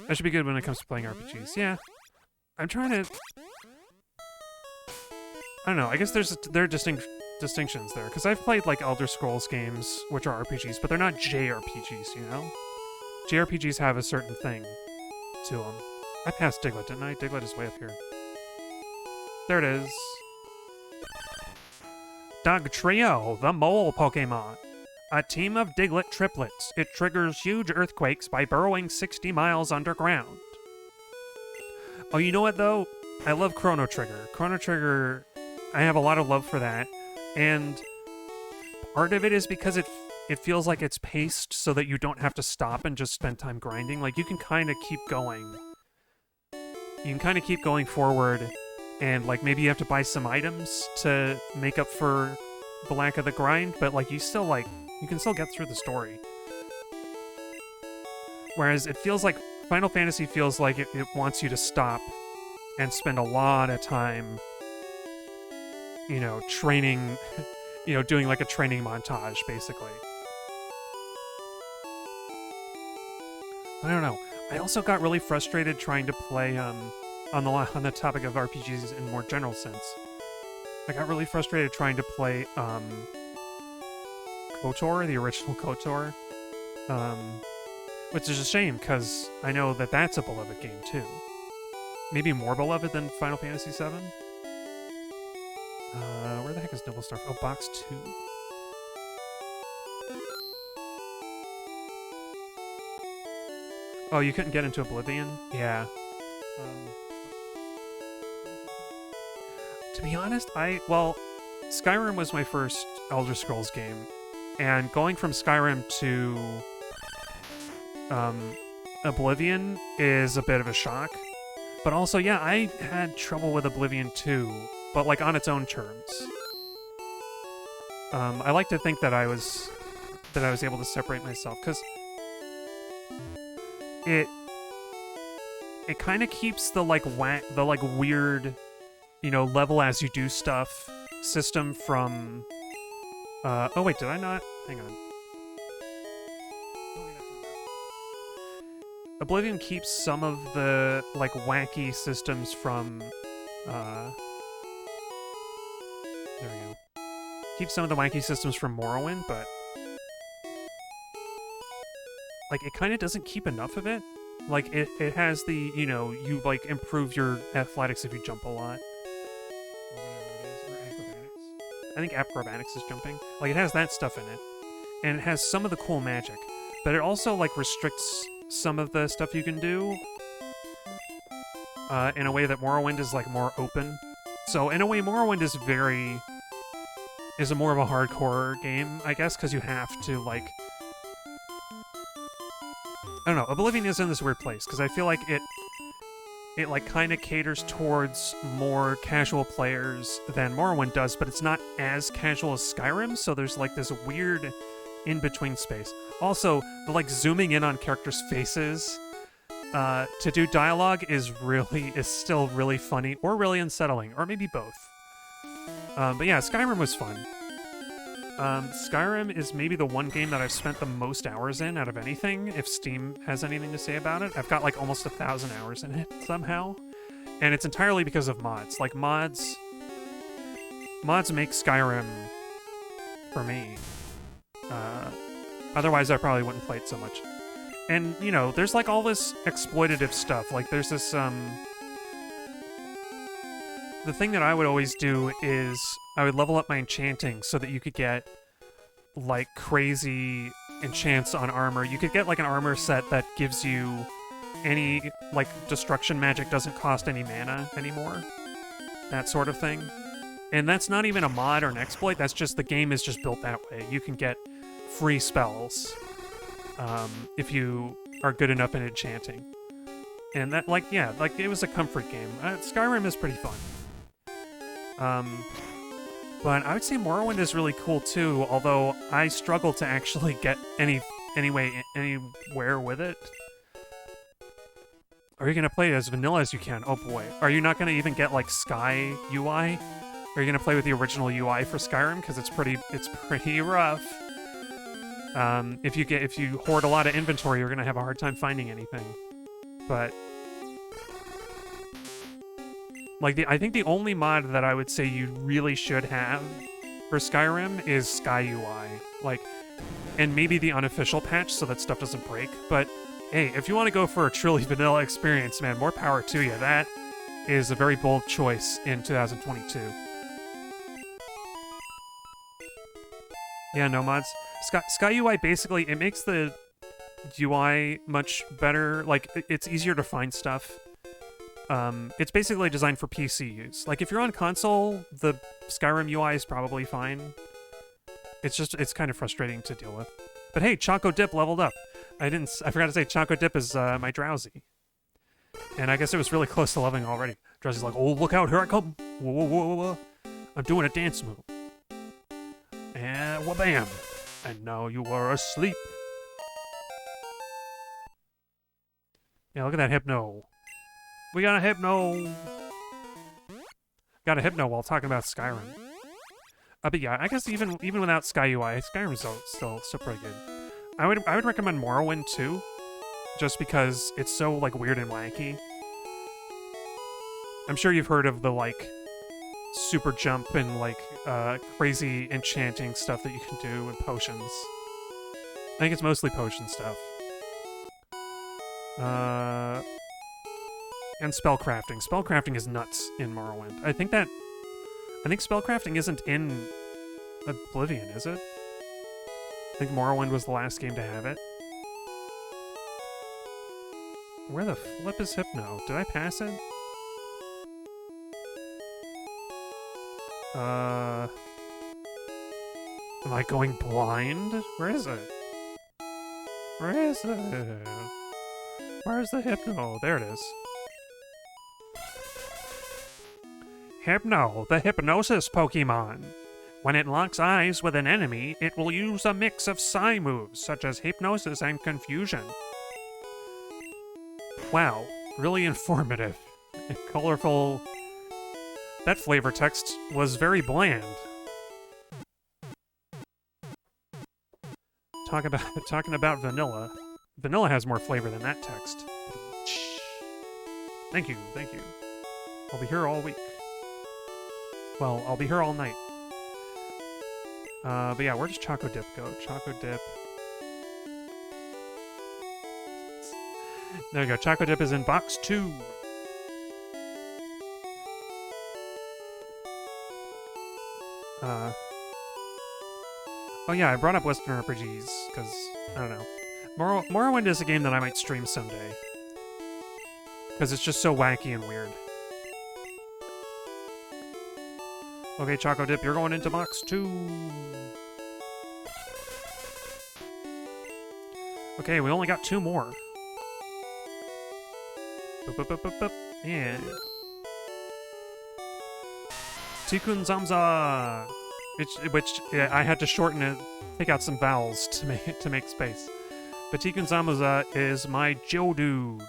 That should be good when it comes to playing RPGs. Yeah. I'm trying to... I don't know. I guess there are distinctions there. Because I've played, like, Elder Scrolls games, which are RPGs, but they're not JRPGs, you know? JRPGs have a certain thing to them. I passed Diglett, didn't I? Diglett is way up here. There it is. Dugtrio, the mole Pokemon. A team of Diglett triplets. It triggers huge earthquakes by burrowing 60 miles underground. Oh, you know what, though? I love Chrono Trigger. Chrono Trigger, I have a lot of love for that. And part of it is because it feels like it's paced so that you don't have to stop and just spend time grinding. Like, you can kind of keep going. You can kind of keep going forward, and, like, maybe you have to buy some items to make up for the lack of the grind, but, like, you can still get through the story. Whereas it feels like Final Fantasy feels like it wants you to stop and spend a lot of time, you know, training, you know, doing like a training montage, basically. I don't know. I also got really frustrated trying to play, on the topic of RPGs in a more general sense. I got really frustrated trying to play, KOTOR, the original KOTOR, which is a shame, because I know that that's a beloved game, too. Maybe more beloved than Final Fantasy VII? Where the heck is Noble Star? Oh, box 2. Oh, you couldn't get into Oblivion? Yeah. To be honest, well, Skyrim was my first Elder Scrolls game, and going from Skyrim to Oblivion is a bit of a shock. But also, yeah, I had trouble with Oblivion too, but like on its own terms. I like to think that I was able to separate myself, because it kind of keeps the weird, you know, level as you do stuff system from oh wait, did I not? Hang on. Oblivion keeps some of the like wacky systems from there we go. Keeps some of the wacky systems from Morrowind, but like it kind of doesn't keep enough of it. Like it has the, you know, you like improve your athletics if you jump a lot. Or whatever it is, or acrobatics. I think acrobatics is jumping. Like it has that stuff in it. And it has some of the cool magic. But it also like restricts some of the stuff you can do in a way that Morrowind is like more open. So in a way, Morrowind is more of a hardcore game, I guess, because you have to like, I don't know. Oblivion is in this weird place because I feel like it like kind of caters towards more casual players than Morrowind does, but it's not as casual as Skyrim. So there's like this weird in-between space. Also, the like zooming in on characters' faces to do dialogue is still really funny or really unsettling, or maybe both. But yeah, Skyrim was fun. Skyrim is maybe the one game that I've spent the most hours in out of anything, if Steam has anything to say about it. I've got like almost 1,000 hours in it somehow. And it's entirely because of mods. Like mods make Skyrim for me. Otherwise I probably wouldn't play it so much. And, you know, there's like all this exploitative stuff. Like there's this, the thing that I would always do is I would level up my enchanting so that you could get like crazy enchants on armor. You could get like an armor set that gives you any like destruction magic doesn't cost any mana anymore. That sort of thing. And that's not even a mod or an exploit, that's just the game is just built that way. You can get free spells if you are good enough in enchanting. And that, like, yeah, like it was a comfort game. Skyrim is pretty fun. But I would say Morrowind is really cool too, although I struggle to actually get anywhere with it. Are you going to play it as vanilla as you can? Oh boy. Are you not going to even get like Sky UI? Are you going to play with the original UI for Skyrim? Because it's pretty rough. If you hoard a lot of inventory, you're going to have a hard time finding anything. but like I think the only mod that I would say you really should have for Skyrim is Sky UI. Like, and maybe the unofficial patch so that stuff doesn't break. But hey, if you want to go for a truly vanilla experience, man, more power to you. That is a very bold choice in 2022. Yeah, no mods. Sky UI basically, it makes the UI much better. Like, it's easier to find stuff. It's basically designed for PC use. Like, if you're on console, the Skyrim UI is probably fine. It's kind of frustrating to deal with. But hey, Choco Dip leveled up. I forgot to say Choco Dip is my Drowsy. And I guess it was really close to leveling already. Drowsy's like, oh, look out, here I come. Whoa, whoa, whoa, whoa, whoa. I'm doing a dance move. And wha-bam. And now you are asleep. Yeah, look at that Hypno. We got a Hypno. Got a Hypno while talking about Skyrim. But yeah, I guess even without Sky UI, Skyrim's still pretty good. I would recommend Morrowind too, just because it's so like weird and wacky. I'm sure you've heard of the like super jump and like crazy enchanting stuff that you can do with potions. I think it's mostly potion stuff. And spellcrafting. Spellcrafting is nuts in Morrowind. I think spellcrafting isn't in Oblivion, is it? I think Morrowind was the last game to have it. Where the flip is Hypno? Did I pass it? Am I going blind? Where is it? Where is it? Where's the Hypno? There it is. Hypno, the Hypnosis Pokemon. When it locks eyes with an enemy, it will use a mix of Psy moves, such as Hypnosis and Confusion. Wow, really informative and colorful. That flavor text was very bland. Talking about vanilla. Vanilla has more flavor than that text. Thank you, thank you. I'll be here all week. Well, I'll be here all night. But yeah, where does Choco Dip go? Choco Dip. There we go. Choco Dip is in box 2. Oh yeah, I brought up Western RPGs, because, I don't know. Morrowind is a game that I might stream someday. Because it's just so wacky and weird. Okay, Choco Dip, you're going into box 2. Okay, we only got 2 more. Boop, boop, boop, boop, boop. Yeah. Tikkun Zamza! Which yeah, I had to shorten it, take out some vowels to make space. But Tikkun Zamza is my Geodude.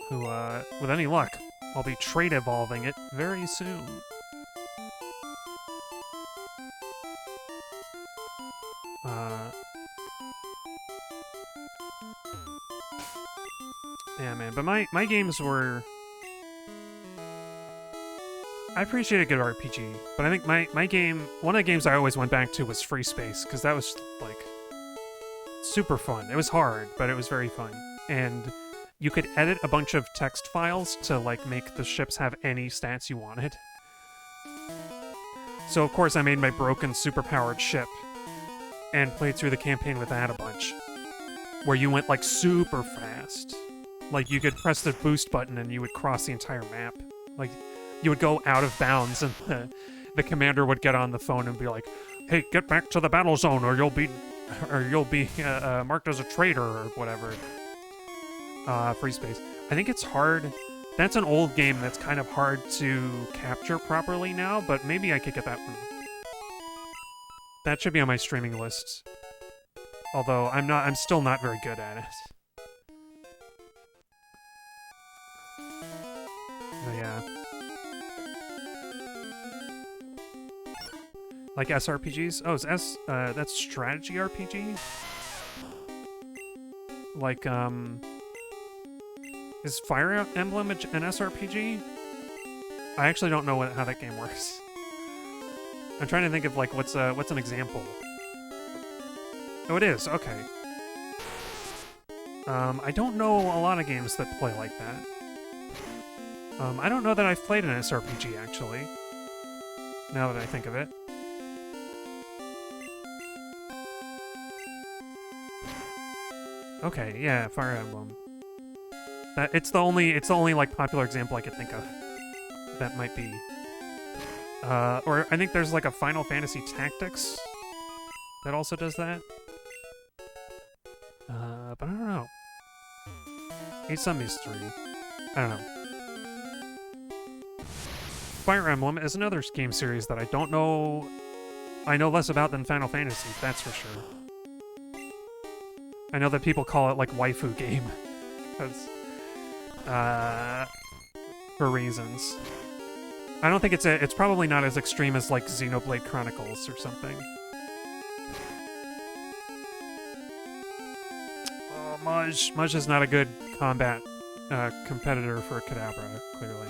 Who, with any luck, I'll be trade evolving it very soon. Yeah, man, but my games were... I appreciate a good RPG, but I think my game... One of the games I always went back to was Free Space, because that was, like, super fun. It was hard, but it was very fun. And you could edit a bunch of text files to, like, make the ships have any stats you wanted. So, of course, I made my broken, super-powered ship, and played through the campaign with that a bunch. Where you went, like, super fast. Like, you could press the boost button and you would cross the entire map. Like, you would go out of bounds and the commander would get on the phone and be like, hey, get back to the battle zone or you'll be marked as a traitor or whatever. Free Space. I think it's hard. That's an old game that's kind of hard to capture properly now, but maybe I could get that one. That should be on my streaming list. Although I'm still not very good at it. Oh, yeah. Like SRPGs? Oh, that's strategy RPG? Like, is Fire Emblem an SRPG? I actually don't know how that game works. I'm trying to think of, like, what's an example? Oh, it is. Okay. I don't know a lot of games that play like that. I don't know that I've played an SRPG, actually. Now that I think of it. Okay, yeah, Fire Emblem. It's the only like popular example I could think of. That might be. Or I think there's like a Final Fantasy Tactics that also does that. But I don't know. It's some mystery. I don't know. Fire Emblem is another game series that I don't know. I know less about than Final Fantasy, that's for sure. I know that people call it like waifu game, because for reasons. I don't think it's probably not as extreme as like Xenoblade Chronicles or something. Oh, Mudge is not a good combat competitor for Kadabra, clearly.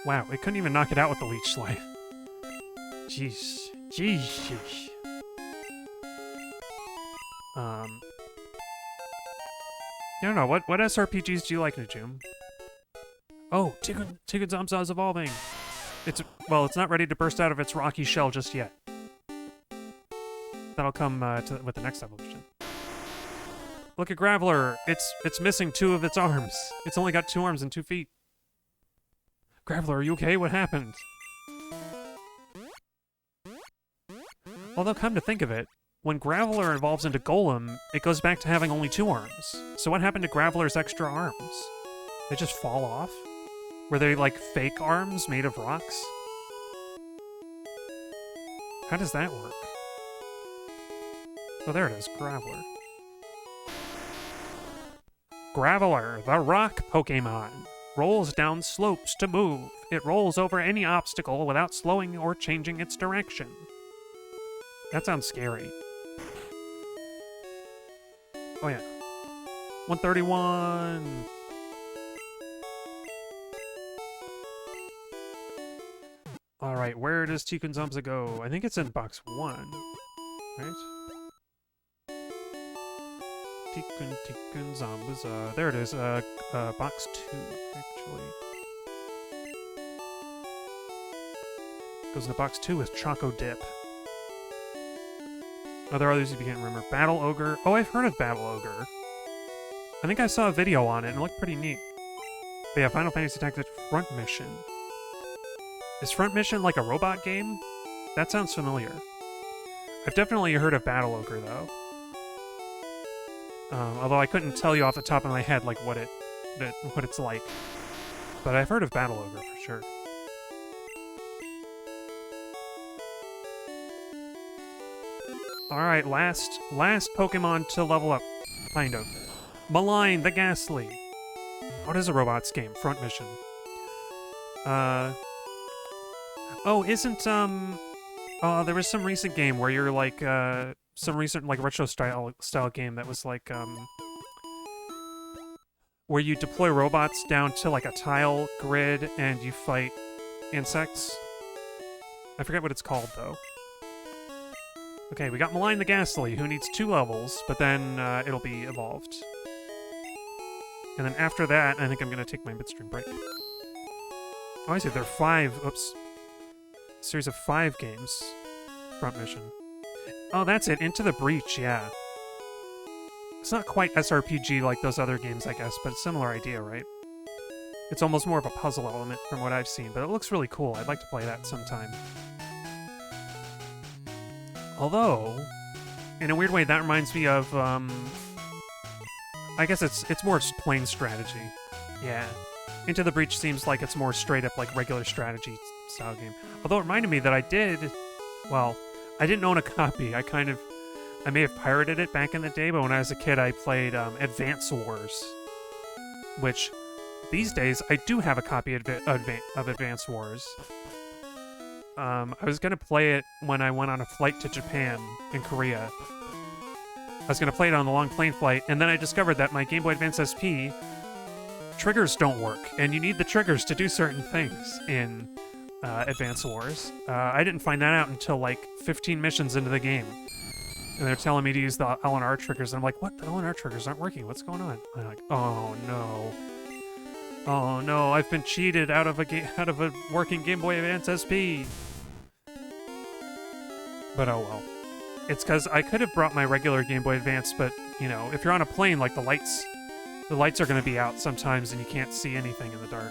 Wow, it couldn't even knock it out with the Leech Life. Jeez. Jeez. I don't know, what SRPGs do you like, Najum? Oh, Tikkun Zamza is evolving! It's not ready to burst out of its rocky shell just yet. That'll come with the next evolution. Look at Graveler! It's missing 2 of its arms. It's only got 2 arms and 2 feet. Graveler, are you okay? What happened? Although, come to think of it, when Graveler evolves into Golem, it goes back to having only 2 arms. So what happened to Graveler's extra arms? They just fall off? Were they like fake arms made of rocks? How does that work? Oh, there it is, Graveler. Graveler, the rock Pokémon, rolls down slopes to move. It rolls over any obstacle without slowing or changing its direction. That sounds scary. Oh yeah. 131! Alright, where does Tikkun Zamza go? I think it's in box 1. Right? Tikkun Zamza. There it is. Box 2, actually. Goes into box 2 with Choco Dip. Oh, there are others you can't remember. Battle Ogre. Oh, I've heard of Battle Ogre. I think I saw a video on it and it looked pretty neat. But yeah, Final Fantasy Tactics Front Mission. Is Front Mission like a robot game? That sounds familiar. I've definitely heard of Battle Ogre, though. Although I couldn't tell you off the top of my head like what it's like. But I've heard of Battle Ogre for sure. Alright, last Pokemon to level up. Kind of. Malign the Ghastly. What is a robots game? Front Mission. Oh, isn't, there was some recent game where you're like, some recent, like, retro style game that was like, where you deploy robots down to, like, a tile grid and you fight insects. I forget what it's called, though. Okay, we got Malign the Ghastly, who needs 2 levels, but then it'll be evolved. And then after that, I think I'm going to take my midstream break. Oh, I see, there are 5, oops. Series of 5 games. Front Mission. Oh, that's it, Into the Breach, yeah. It's not quite SRPG like those other games, I guess, but a similar idea, right? It's almost more of a puzzle element from what I've seen, but it looks really cool. I'd like to play that sometime. Although, in a weird way, that reminds me of, I guess it's more plain strategy. Yeah. Into the Breach seems like it's more straight up, like, regular strategy style game. Although it reminded me that I didn't own a copy. I may have pirated it back in the day, but when I was a kid, I played, Advance Wars. Which, these days, I do have a copy of Advance Wars. I was gonna play it when I went on a flight to Japan in Korea. I was gonna play it on the long plane flight, and then I discovered that my Game Boy Advance SP triggers don't work, and you need the triggers to do certain things in Advance Wars. I didn't find that out until like 15 missions into the game. And they're telling me to use the L&R triggers, and I'm like, what? The L&R triggers aren't working. What's going on? And I'm like, oh no. Oh no, I've been cheated out of a working Game Boy Advance SP. But oh well. It's because I could have brought my regular Game Boy Advance, but, you know, if you're on a plane, like, the lights are going to be out sometimes, and you can't see anything in the dark.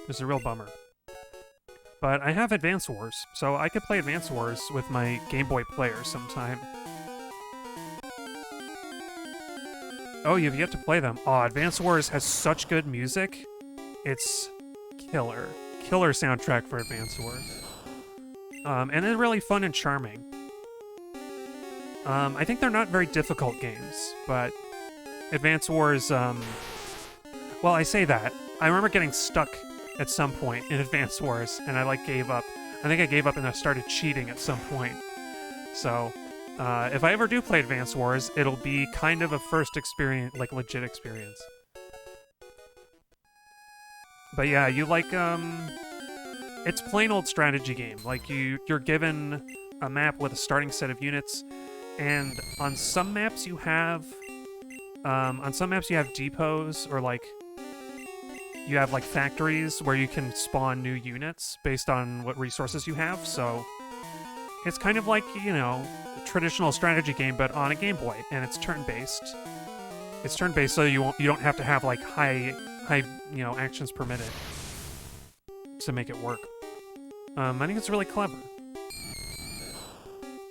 It's a real bummer. But I have Advance Wars, so I could play Advance Wars with my Game Boy player sometime. Oh, you've yet to play them. Oh, Advance Wars has such good music. It's killer. Killer soundtrack for Advance Wars. And they're really fun and charming. I think they're not very difficult games, but Advance Wars, well, I say that. I remember getting stuck at some point in Advance Wars, and I, like, gave up. I think I gave up and I started cheating at some point. So, if I ever do play Advance Wars, it'll be kind of a first experience, like, legit experience. But yeah, you like, it's plain old strategy game. Like, you're given a map with a starting set of units, and on some maps you have, depots, or, like, you have, like, factories where you can spawn new units based on what resources you have, so it's kind of like, you know, a traditional strategy game, but on a Game Boy, and it's turn-based. It's turn-based, so you don't have to have, like, high, you know, actions per minute to make it work. I think it's really clever.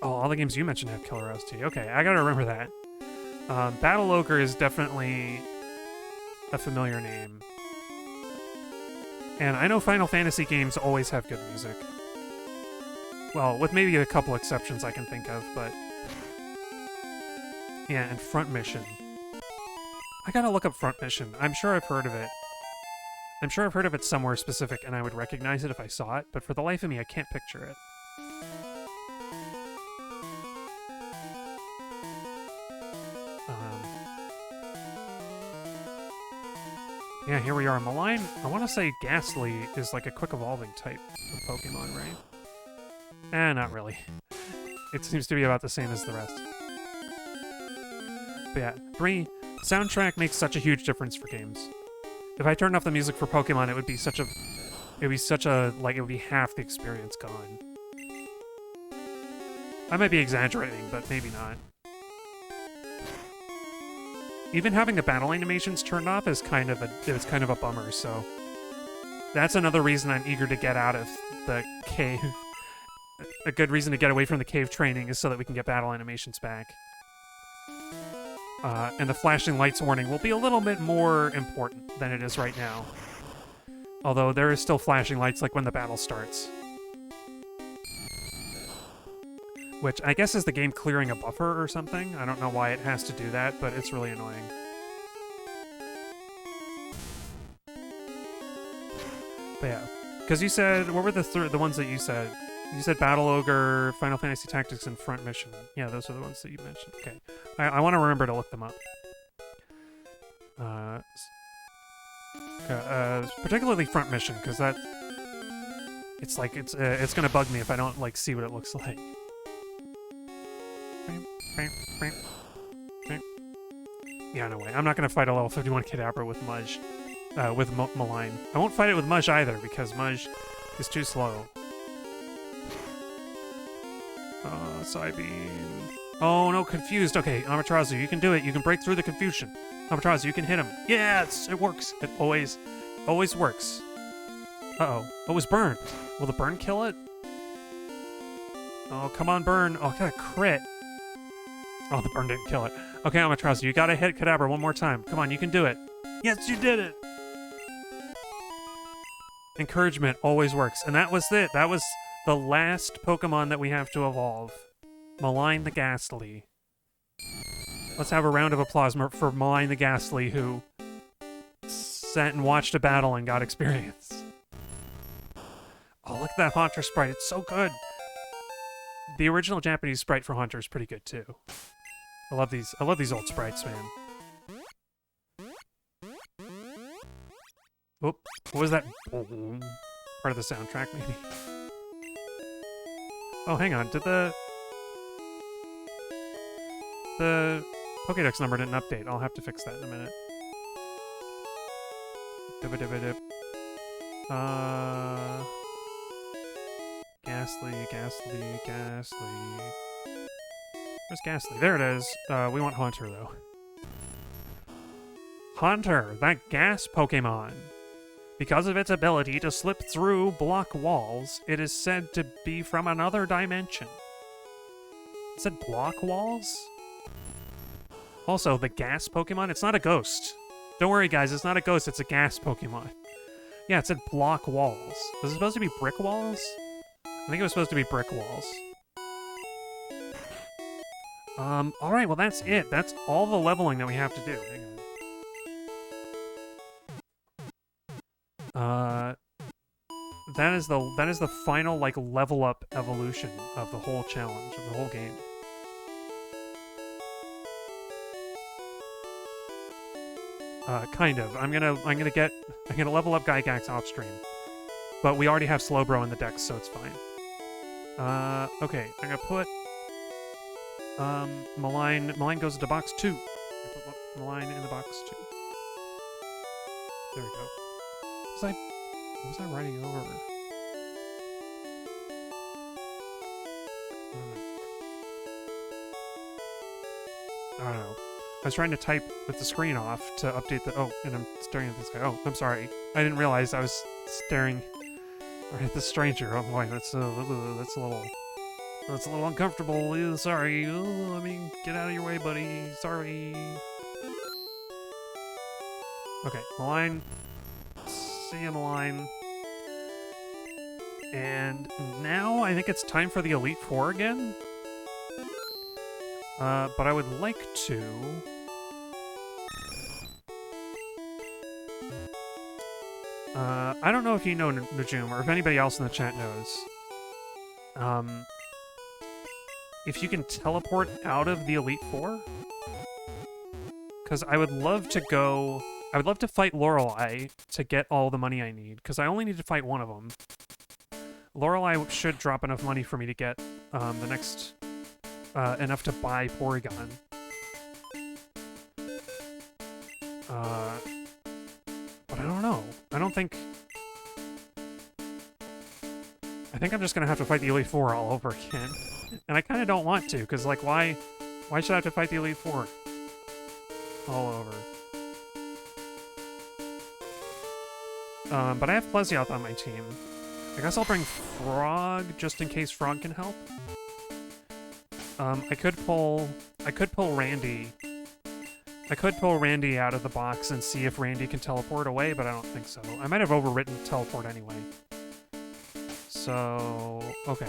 Oh, all the games you mentioned have killer OST. Okay, I gotta remember that. Battle Ogre is definitely a familiar name. And I know Final Fantasy games always have good music. Well, with maybe a couple exceptions I can think of, but... Yeah, and Front Mission. I gotta look up Front Mission. I'm sure I've heard of it. I'm sure I've heard of it somewhere specific, and I would recognize it if I saw it, but for the life of me, I can't picture it. Yeah, here we are. Malign, I want to say Ghastly is like a quick evolving type of Pokemon, right? Not really. It seems to be about the same as the rest. But yeah, 3, soundtrack makes such a huge difference for games. If I turned off the music for Pokemon, it would be half the experience gone. I might be exaggerating, but maybe not. Even having the battle animations turned off is kind of a bummer, so that's another reason I'm eager to get out of the cave. A good reason to get away from the cave training is so that we can get battle animations back. And the flashing lights warning will be a little bit more important than it is right now. Although there is still flashing lights like when the battle starts. Which I guess is the game clearing a buffer or something. I don't know why it has to do that, but it's really annoying. But yeah, because you said, what were the ones that you said? You said Battle Ogre, Final Fantasy Tactics, and Front Mission. Yeah, those are the ones that you mentioned. Okay, I want to remember to look them up. Particularly Front Mission, because that it's gonna bug me if I don't like see what it looks like. Yeah, no way. I'm not going to fight a level 51 Kadabra with Mudge. With Malign. I won't fight it with Mudge either, because Mudge is too slow. Psybeam. Oh, no, confused. Okay, Amaterasu, you can do it. You can break through the confusion. Amaterasu, you can hit him. Yes, it works. It always works. Uh-oh. Oh, it was burned. Will the burn kill it? Oh, come on, burn. Oh, I got a crit. Oh, the burn didn't kill it. Okay, Amaterasu, you gotta hit Kadabra one more time. Come on, you can do it. Yes, you did it! Encouragement always works. And that was it. That was the last Pokemon that we have to evolve. Malign the Ghastly. Let's have a round of applause for Malign the Ghastly, who sat and watched a battle and got experience. look at that Haunter sprite. It's so good. The original Japanese sprite for Haunter is pretty good too. I love these old sprites, man. Oop, what was that? Part of the soundtrack, maybe? Oh, hang on. Did the Pokédex number didn't update. I'll have to fix that in a minute. Ghastly. Where's Ghastly? There it is. We want Haunter, though. Haunter, that gas Pokemon. Because of its ability to slip through block walls, it is said to be from another dimension. It said block walls? Also, the gas Pokemon, it's not a ghost. Don't worry, guys, it's not a ghost, it's a gas Pokemon. Yeah, it said block walls. Was it supposed to be brick walls? I think it was supposed to be brick walls. Alright, well that's it. That's all the leveling that we have to do. Hang on. That is the final, like, level up evolution of the whole challenge, of the whole game. Kind of. I'm gonna level up Gygax off stream. But we already have Slowbro in the deck, so it's fine. Okay, I'm gonna put Malign goes into box 2. Put Malign in the box 2. There we go. What was I writing over? I don't know. I was trying to type with the screen off to update the... Oh, and I'm staring at this guy. Oh, I'm sorry. I didn't realize I was staring right at the stranger. Oh boy, that's a little uncomfortable. Ew, sorry. Ooh, let me get out of your way, buddy. Sorry. Okay, Malign. See you, Malign. And now I think it's time for the Elite Four again. But I would like to... I don't know if you know Najum, or if anybody else in the chat knows. If you can teleport out of the Elite Four? Because I would love to go... I would love to fight Lorelei to get all the money I need, because I only need to fight one of them. Lorelei should drop enough money for me to get the next... enough to buy Porygon. But I don't know. I think I'm just gonna have to fight the Elite Four all over again. And I kind of don't want to, because, like, why should I have to fight the Elite Four all over? But I have Plesioth on my team. I guess I'll bring Frog, just in case Frog can help. I could pull Randy. I could pull Randy out of the box and see if Randy can teleport away, but I don't think so. I might have overwritten teleport anyway. So, okay.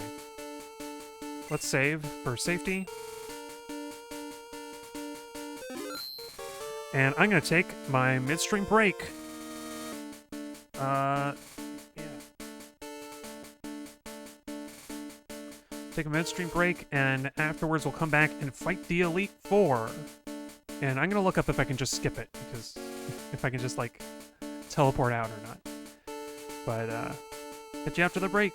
Let's save for safety. And I'm gonna take my midstream break. Yeah. Take a midstream break, and afterwards we'll come back and fight the Elite Four. And I'm gonna look up if I can just skip it, because if I can just, like, teleport out or not. But, catch you after the break.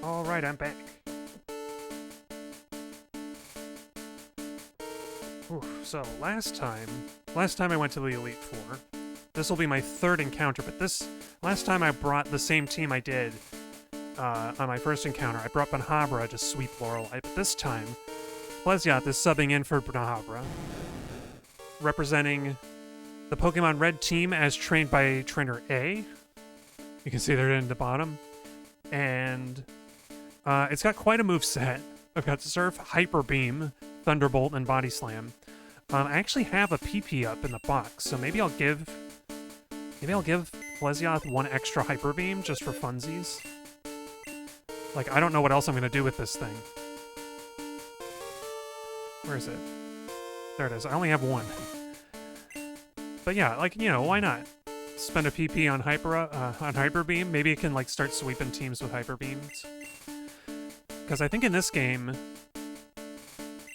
Alright, I'm back. So last time I went to the Elite Four. This will be my third encounter, but last time I brought the same team I did on my first encounter. I brought Bonanza to sweep Lorelei, but this time, Plesioth is subbing in for Bonanza, representing the Pokemon Red team as trained by Trainer A. You can see they're in the bottom. And it's got quite a moveset. I've got Surf, Hyper Beam, Thunderbolt, and Body Slam. I actually have a PP up in the box, so maybe I'll give Plesioth one extra Hyper Beam just for funsies. Like, I don't know what else I'm gonna do with this thing. Where is it? There it is. I only have one. But yeah, like, you know, why not? Spend a PP on Hyper Beam. Maybe it can like start sweeping teams with Hyper Beams. Because I think in this game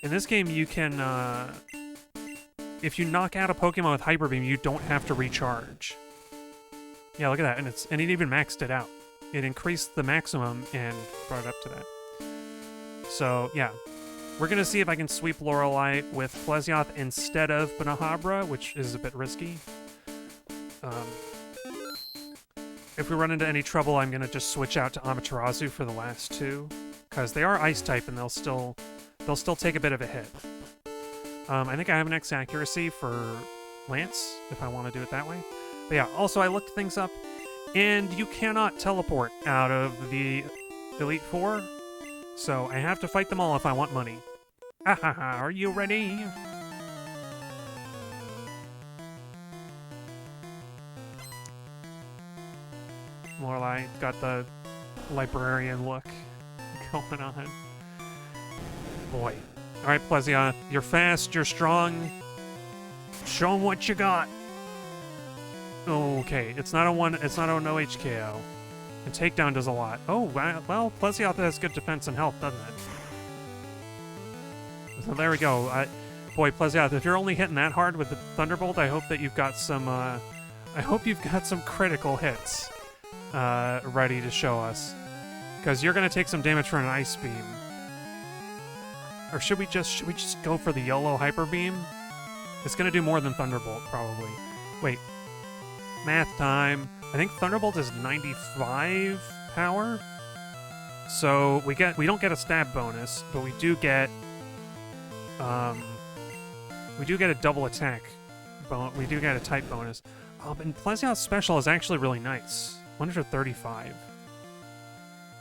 you can, if you knock out a Pokemon with Hyper Beam, you don't have to recharge. Yeah, look at that, and it even maxed it out. It increased the maximum and brought it up to that. So yeah, we're gonna see if I can sweep Lorelei with Plesioth instead of Bonanza, which is a bit risky. If we run into any trouble, I'm gonna just switch out to Amaterasu for the last two, because they are Ice type and they'll still take a bit of a hit. I think I have an X accuracy for Lance if I want to do it that way. But yeah, also I looked things up, and you cannot teleport out of the Elite Four, so I have to fight them all if I want money. Ahaha, are you ready? Lorelei got the librarian look going on. Boy. Alright, Plesioth, you're fast, you're strong. Show 'em what you got. Okay, it's not a no HKO. And takedown does a lot. Oh, well, Plesioth has good defense and health, doesn't it? So there we go. Boy, Plesioth, if you're only hitting that hard with the Thunderbolt, I hope that you've got some, critical hits ready to show us. Because you're gonna take some damage from an Ice Beam. Or should we just go for the YOLO Hyper Beam? It's gonna do more than Thunderbolt, probably. Wait. Math time. I think Thunderbolt is 95 power. So we don't get a stab bonus, but we do get a double attack. We do get a type bonus. And Plesioth's special is actually really nice. 135.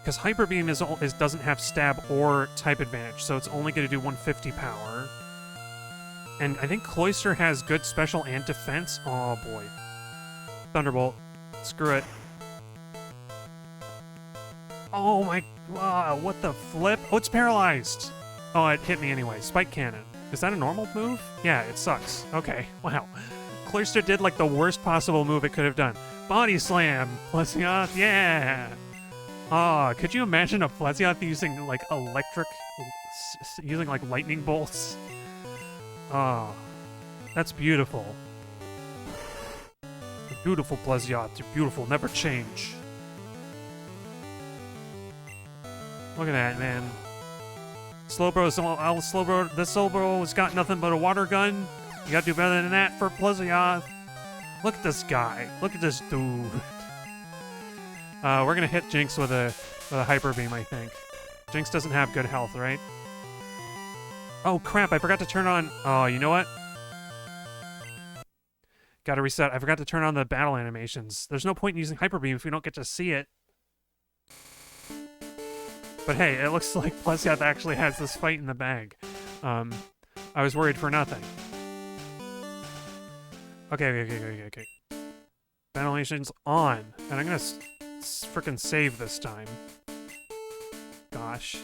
Because Hyper Beam doesn't have stab or type advantage, so it's only going to do 150 power. And I think Cloyster has good special and defense. Oh boy. Thunderbolt. Screw it. Oh my... Wow, what the flip? Oh, it's paralyzed! Oh, it hit me anyway. Spike Cannon. Is that a normal move? Yeah, it sucks. Okay, wow. Cloyster did like the worst possible move it could have done. Body Slam! Plesioth, yeah! Ah, could you imagine a Plesioth using, like, using, like, lightning bolts? Ah, that's beautiful. You're beautiful, Plesioth. You're beautiful. Never change. Look at that, man. This Slowbro has got nothing but a water gun. You gotta do better than that for Plesioth. Look at this guy. Look at this dude. We're gonna hit Jinx with a Hyper Beam, I think. Jinx doesn't have good health, right? Oh crap, I forgot to turn on... Oh, you know what? Gotta reset. I forgot to turn on the battle animations. There's no point in using Hyper Beam if we don't get to see it. But hey, it looks like Plesioth actually has this fight in the bag. I was worried for nothing. Okay. Battle animations on. And I'm gonna frickin' save this time. Gosh.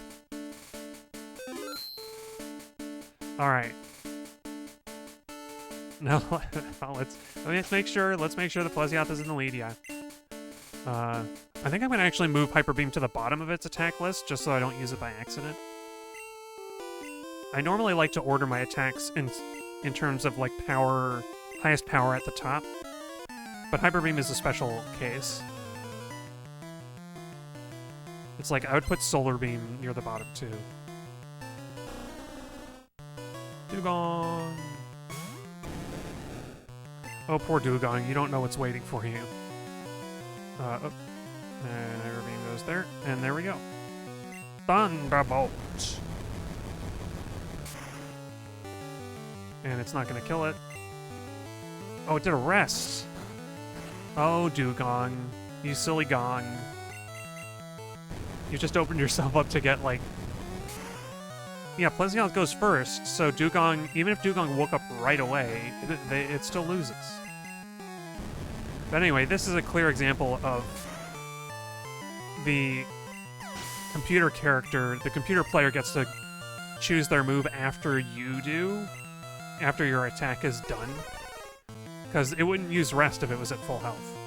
Alright. Now let's make sure the Plesioth is in the lead, yeah. I think I'm gonna actually move Hyper Beam to the bottom of its attack list just so I don't use it by accident. I normally like to order my attacks in terms of like power, highest power at the top. But Hyper Beam is a special case. It's like I would put Solar Beam near the bottom too. Dugong! Oh, poor Dugong, you don't know what's waiting for you. Oh. And Hyper Beam goes there, and there we go. Thunderbolt! And it's not gonna kill it. Oh, it did a rest! Oh, Dugong. You silly gong. You just opened yourself up to get, like... Yeah, Plesioth goes first, so Dugong, even if Dugong woke up right away, it still loses. But anyway, this is a clear example of the computer character, the computer player gets to choose their move after you do, after your attack is done. Because it wouldn't use rest if it was at full health.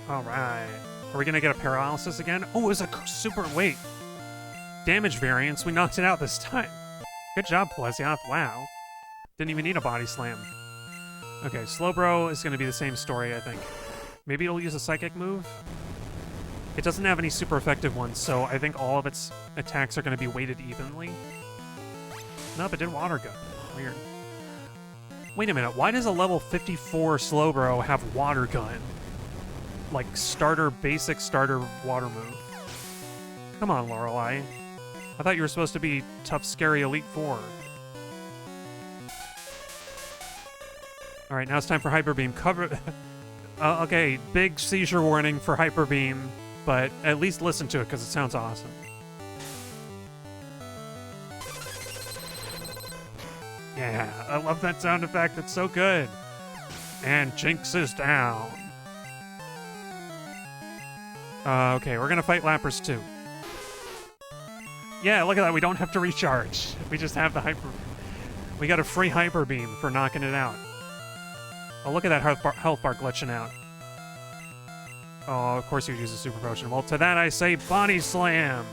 Alright. Are we gonna get a paralysis again? Oh, it was a super... Wait. Damage variance. We knocked it out this time. Good job, Plesioth. Wow. Didn't even need a body slam. Okay, Slowbro is gonna be the same story, I think. Maybe it'll use a psychic move? It doesn't have any super effective ones, so I think all of its attacks are gonna be weighted evenly. Nope, it did Water Gun. Weird. Wait a minute, why does a level 54 Slowbro have Water Gun? Like, basic starter water move. Come on, Lorelei. I thought you were supposed to be tough, scary Elite Four. Alright, now it's time for Hyper Beam. Cover... okay, big seizure warning for Hyper Beam, but at least listen to it, because it sounds awesome. Yeah, I love that sound effect. It's so good. And Jinx is down. Okay, we're gonna fight Lapras too. Yeah, look at that. We don't have to recharge. We just have the Hyper... We got a free Hyper Beam for knocking it out. Oh, look at that health bar glitching out. Oh, of course you'd use a Super Potion. Well, to that I say Body Slam!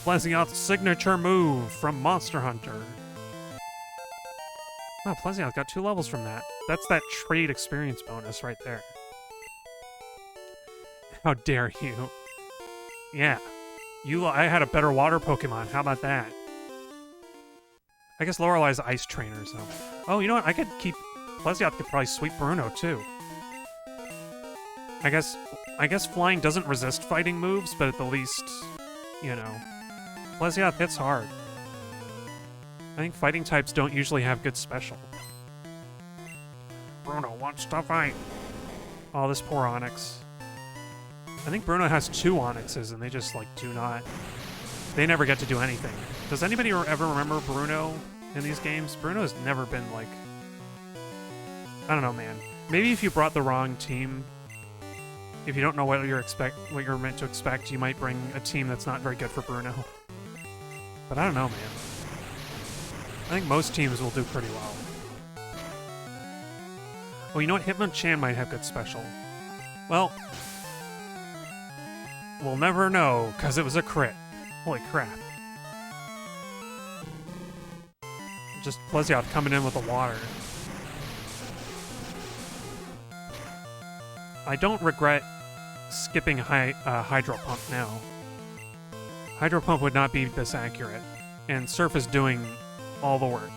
Plesioth's signature move from Monster Hunter. Oh, Plesioth got 2 levels from that. That's that trade experience bonus right there. How dare you? Yeah. I had a better water Pokemon. How about that? I guess Lorelei's Ice Trainer, so... Oh, you know what? I could keep... Plesioth could probably sweep Bruno, too. I guess flying doesn't resist fighting moves, but at the least, you know... Plesioth hits hard. I think fighting types don't usually have good special. Bruno wants to fight. Oh, this poor Onix. I think Bruno has 2 Onyxes, and they just, like, do not... They never get to do anything. Does anybody ever remember Bruno in these games? Bruno's never been, like... I don't know, man. Maybe if you brought the wrong team, if you don't know what you're meant to expect, you might bring a team that's not very good for Bruno. But I don't know, man. I think most teams will do pretty well. Oh, you know what? Hitmonchan might have good special. Well... We'll never know, because it was a crit. Holy crap. Just Plesioth coming in with the water. I don't regret skipping Hydro Pump now. Hydro Pump would not be this accurate, and Surf is doing all the work.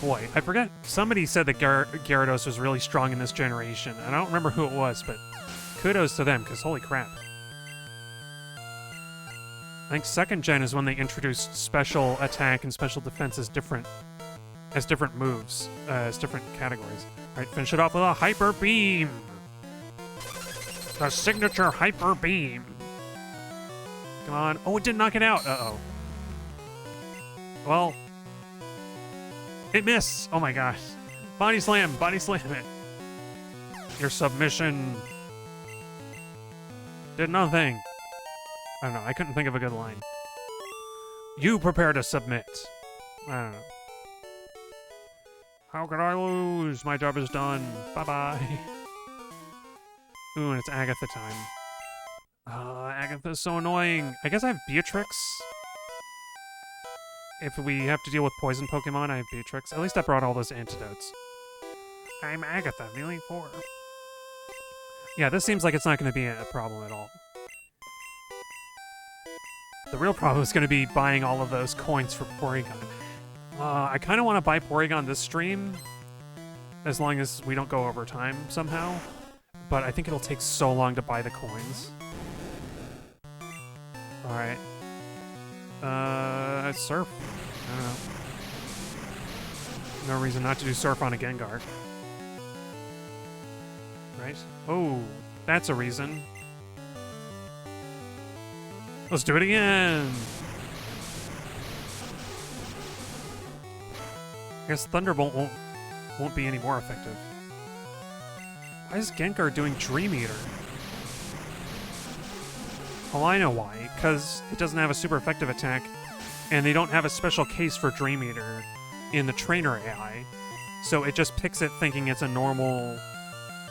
Boy, I forget. Somebody said that Gyarados was really strong in this generation. And I don't remember who it was, but kudos to them, because holy crap. I think 2nd gen is when they introduced special attack and special defense as different moves, as different categories. Alright, finish it off with a Hyper Beam! The signature Hyper Beam! Come on. Oh, it didn't knock it out! Uh-oh. Well... It missed! Oh my gosh. Body slam! Body slam it! Your submission... did nothing. I don't know, I couldn't think of a good line. You prepare to submit. I don't know. How could I lose? My job is done. Bye-bye. Ooh, and it's Agatha time. Agatha's so annoying. I guess I have Beatrix. if we have to deal with poison Pokemon, I have Beatrix. At least I brought all those antidotes. I'm Agatha, feeling 4. Yeah, this seems like it's not going to be a problem at all. The real problem is going to be buying all of those coins for Porygon. I kind of want to buy Porygon this stream, as long as we don't go over time somehow. But I think it'll take so long to buy the coins. Alright. Surf. I don't know. No reason not to do Surf on a Gengar. Right? Oh, that's a reason. Let's do it again! I guess Thunderbolt won't be any more effective. Why is Gengar doing Dream Eater? Oh, I know why. Because it doesn't have a super effective attack, and they don't have a special case for Dream Eater in the trainer AI. So it just picks it thinking it's a normal...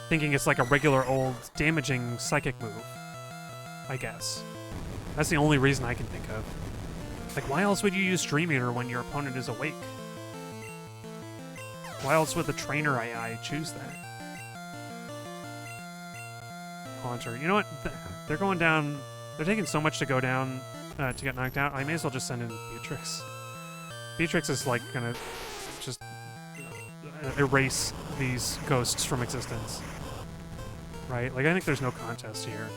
thinking it's like a regular old damaging psychic move. I guess. That's the only reason I can think of. Like, why else would you use Dream Eater when your opponent is awake? Why else would the trainer AI choose that? Haunter. You know what? They're going down... They're taking so much to go down to get knocked out. I may as well just send in Beatrix. Beatrix is, like, gonna just erase these ghosts from existence. Right? Like, I think there's no contest here.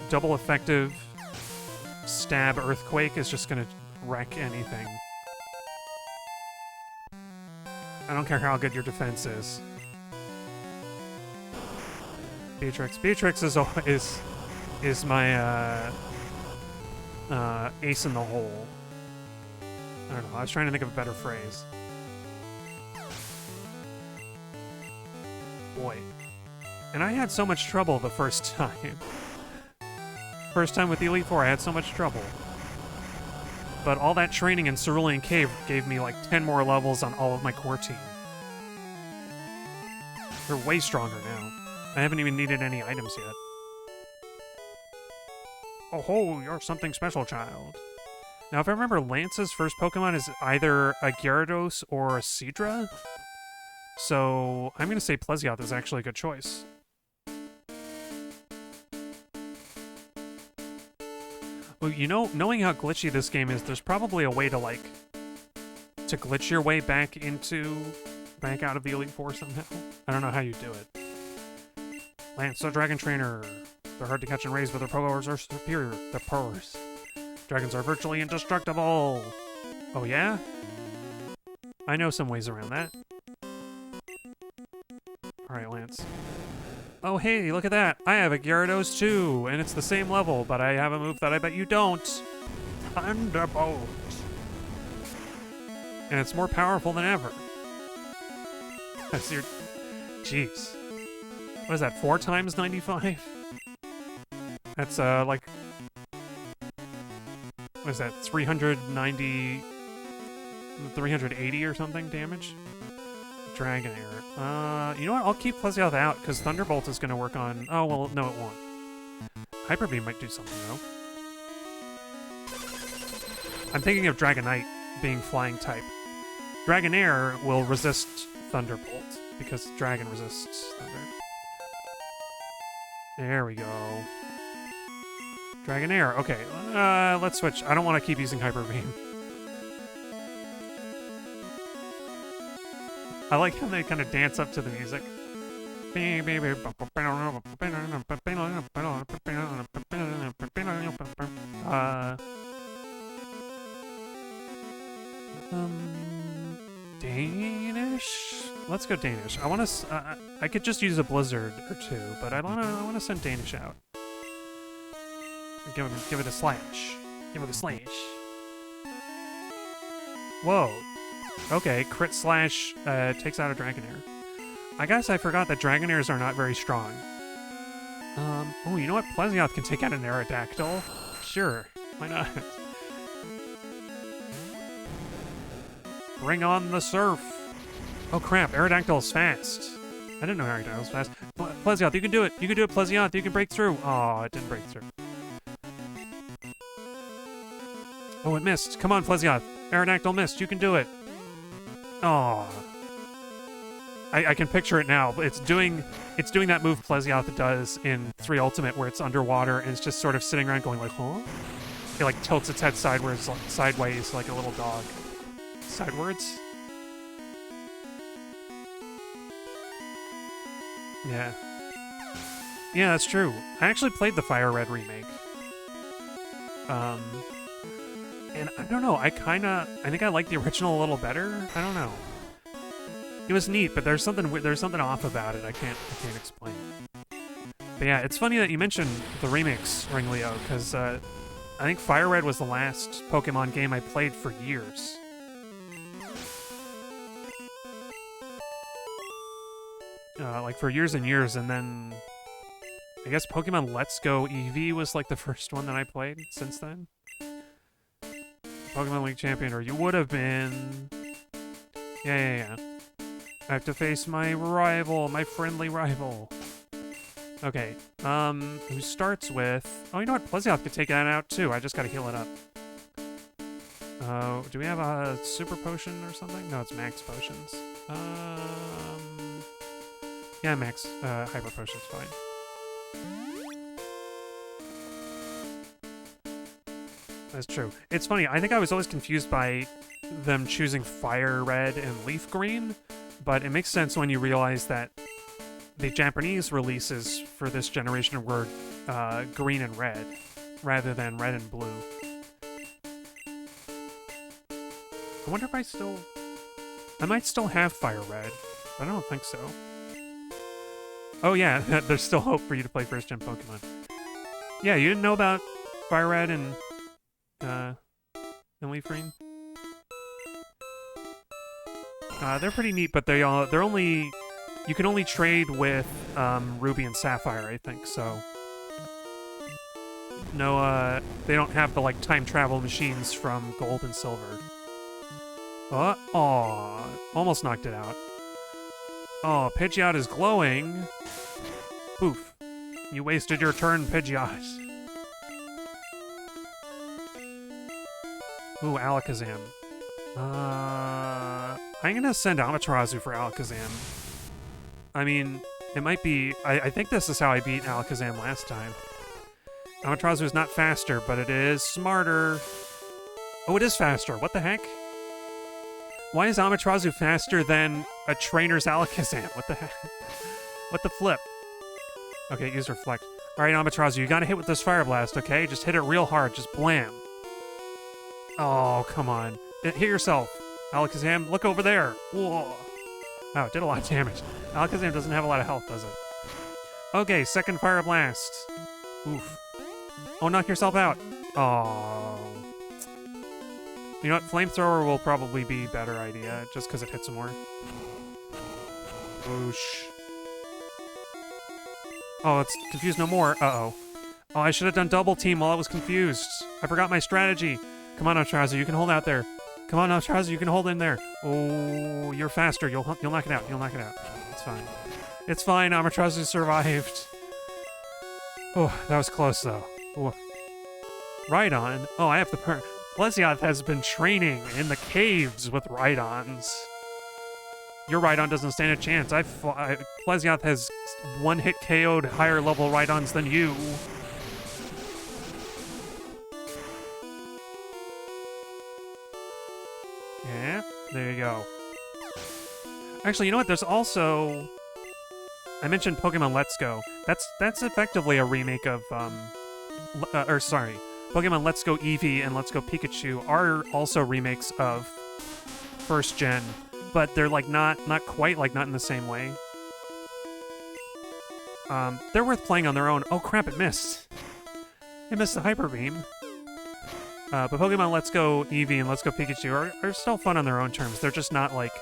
Double effective stab Earthquake is just gonna wreck anything. I don't care how good your defense is. Beatrix. Beatrix is my ace in the hole. I don't know. I was trying to think of a better phrase. Boy. And I had so much trouble the first time. First time with the Elite Four, I had so much trouble. But all that training in Cerulean Cave gave me like 10 more levels on all of my core team. They're way stronger now. I haven't even needed any items yet. Oh ho, you're something special, child. Now, if I remember, Lance's first Pokemon is either a Gyarados or a Seadra. So, I'm going to say Plesioth is actually a good choice. Well, you know, knowing how glitchy this game is, there's probably a way to, like, to glitch your way back out of the Elite Four somehow. I don't know how you do it. Lance, the Dragon Trainer. They're hard to catch and raise, but their powers are superior. Their powers. Dragons are virtually indestructible. Oh, yeah? I know some ways around that. Alright, Lance. Oh, hey, look at that. I have a Gyarados too, and it's the same level, but I have a move that I bet you don't. Thunderbolt. And it's more powerful than ever. That's your... Jeez. What is that, 4 times 95? That's, like... What is that, 390... 380 or something damage? Dragon Air. You know what? I'll keep Plesioth out, because Thunderbolt is going to work on... Oh, well, no, it won't. Hyper Beam might do something, though. I'm thinking of Dragonite being flying type. Dragon Air will resist Thunderbolt, because Dragon resists Thunder. There we go. Dragon Air. Okay, let's switch. I don't want to keep using Hyper Beam. I like how they kind of dance up to the music. Danish? Let's go Danish. I want to. I could just use a Blizzard or two, but I want to send Danish out. Give it a slash. Give it a slash. Whoa. Okay, crit slash takes out a Dragonair. I guess I forgot that Dragonairs are not very strong. Oh, you know what? Plesioth can take out an Aerodactyl. Sure, why not? Bring on the surf. Oh crap, Aerodactyl is fast. I didn't know Aerodactyl was fast. Plesioth, you can do it. You can do it, Plesioth. You can break through. Oh, it didn't break through. Oh, it missed. Come on, Plesioth. Aerodactyl missed. You can do it. Oh. I can picture it now. It's doing that move Plesioth does in 3 Ultimate where it's underwater and it's just sort of sitting around going like, huh? It like tilts its head sideways like a little dog. Sidewards? Yeah. Yeah, that's true. I actually played the Fire Red remake. And I don't know, I think I like the original a little better. I don't know. It was neat, but there's something off about it. I can't explain. But yeah, it's funny that you mentioned the remakes, Ringleo, because I think Fire Red was the last Pokemon game I played for years. Like for years and years, and then I guess Pokemon Let's Go Eevee was like the first one that I played since then. Pokemon League Champion, or you would have been. Yeah. I have to face my rival, my friendly rival. Okay, who starts with... Oh, you know what? Plesioth could take that out, too. I just gotta heal it up. Do we have a super potion or something? No, it's max potions. Yeah, max hyper potion's fine. That's true. It's funny, I think I was always confused by them choosing Fire Red and Leaf Green, but it makes sense when you realize that the Japanese releases for this generation were green and red, rather than red and blue. I wonder if I might still have Fire Red, but I don't think so. Oh yeah, there's still hope for you to play first-gen Pokemon. Yeah, you didn't know about Fire Red and Leaf Green? They're pretty neat, but they're only... You can only trade with Ruby and Sapphire, I think, so... No, they don't have the, like, time travel machines from Gold and Silver. Aw, almost knocked it out. Oh, Pidgeot is glowing. Poof. You wasted your turn, Pidgeot. Ooh, Alakazam. I'm gonna send Amaterasu for Alakazam. I mean, it might be... I think this is how I beat Alakazam last time. Amaterasu is not faster, but it is smarter. Oh, it is faster. What the heck? Why is Amaterasu faster than a trainer's Alakazam? What the heck? What the flip? Okay, use Reflect. Alright, Amaterasu, you gotta hit with this Fire Blast, okay? Just hit it real hard. Just blam. Oh, come on. Hit yourself. Alakazam, look over there. Whoa. Wow, it did a lot of damage. Alakazam doesn't have a lot of health, does it? Okay, second Fire Blast. Oof. Oh, knock yourself out. Oh. You know what? Flamethrower will probably be a better idea, just because it hits more. Whoosh. Oh, it's confused no more. Uh-oh. Oh, I should have done double team while I was confused. I forgot my strategy. Come on, Amaterasu, you can hold out there. Come on, Amaterasu, you can hold in there. Oh, you're faster. You'll knock it out. You'll knock it out. It's fine. It's fine. Amaterasu survived. Oh, that was close, though. Oh. Rhydon? Oh, I have the... Plesioth has been training in the caves with Rhydons. Your Rhydon doesn't stand a chance. Plesioth has one-hit KO'd higher-level Rhydons than you. Yeah, there you go. Actually, you know what? There's also... I mentioned Pokemon Let's Go. That's effectively a remake of, sorry. Pokemon Let's Go Eevee and Let's Go Pikachu are also remakes of first gen, but they're like not quite, like not in the same way. They're worth playing on their own. Oh crap, it missed. It missed the Hyper Beam. But Pokemon Let's Go Eevee and Let's Go Pikachu are still fun on their own terms. They're just not like,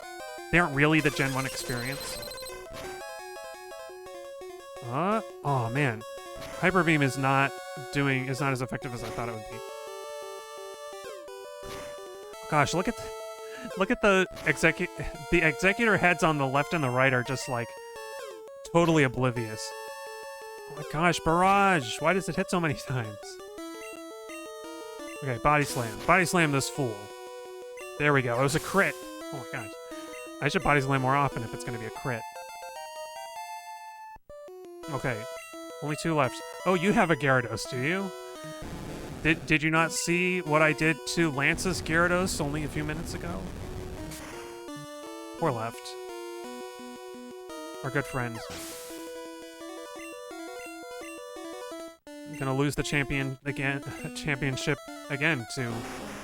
they aren't really the Gen 1 experience. Oh man. Hyper Beam is not as effective as I thought it would be. Gosh, look at the executor heads on the left and the right are just like totally oblivious. Oh my gosh, Barrage! Why does it hit so many times? Okay, body slam. Body slam this fool. There we go. It was a crit. Oh my gosh. I should body slam more often if it's going to be a crit. Okay. Only 2 left. Oh, you have a Gyarados, do you? Did you not see what I did to Lance's Gyarados only a few minutes ago? Poor left. Our good friend. Gonna lose the championship again to,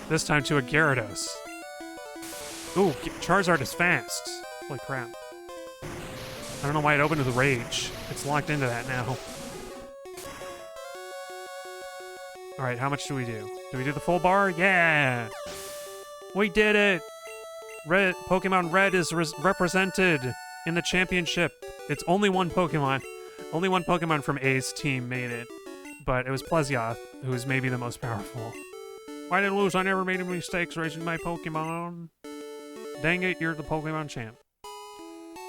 this time to a Gyarados. Ooh, Charizard is fast. Holy crap. I don't know why it opened with Rage. It's locked into that now. Alright, how much do we do? Do we do the full bar? Yeah! We did it! Pokemon Red is represented in the championship. It's only one Pokemon. Only one Pokemon from A's team made it. But it was Plesioth, who is maybe the most powerful. Why did I lose? I never made any mistakes raising my Pokemon. Dang it, you're the Pokemon champ.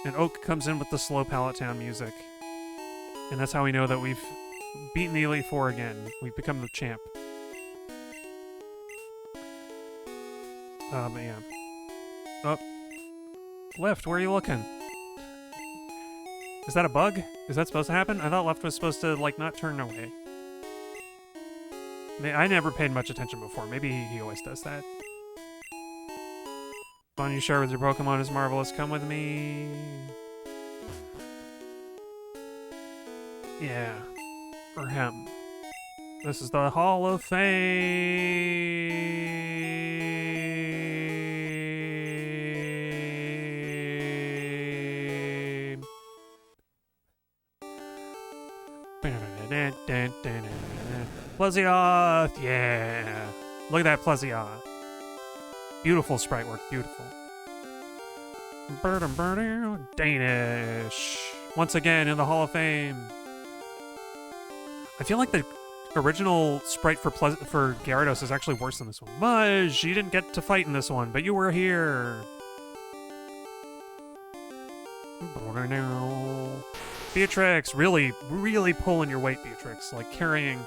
And Oak comes in with the slow Pallet Town music. And that's how we know that we've beaten the Elite Four again. We've become the champ. But yeah. Oh. Left, where are you looking? Is that a bug? Is that supposed to happen? I thought Left was supposed to, like, not turn away. I never paid much attention before. Maybe he always does that. Fun you share with your Pokemon is marvelous. Come with me. Yeah. For him. This is the Hall of Fame. Plesioth! Yeah! Look at that Plesioth. Beautiful sprite work, beautiful. Danish! Once again in the Hall of Fame. I feel like the original sprite for Gyarados is actually worse than this one. Mudge! You didn't get to fight in this one, but you were here! Beatrix! Really, really pulling your weight, Beatrix. Like, carrying...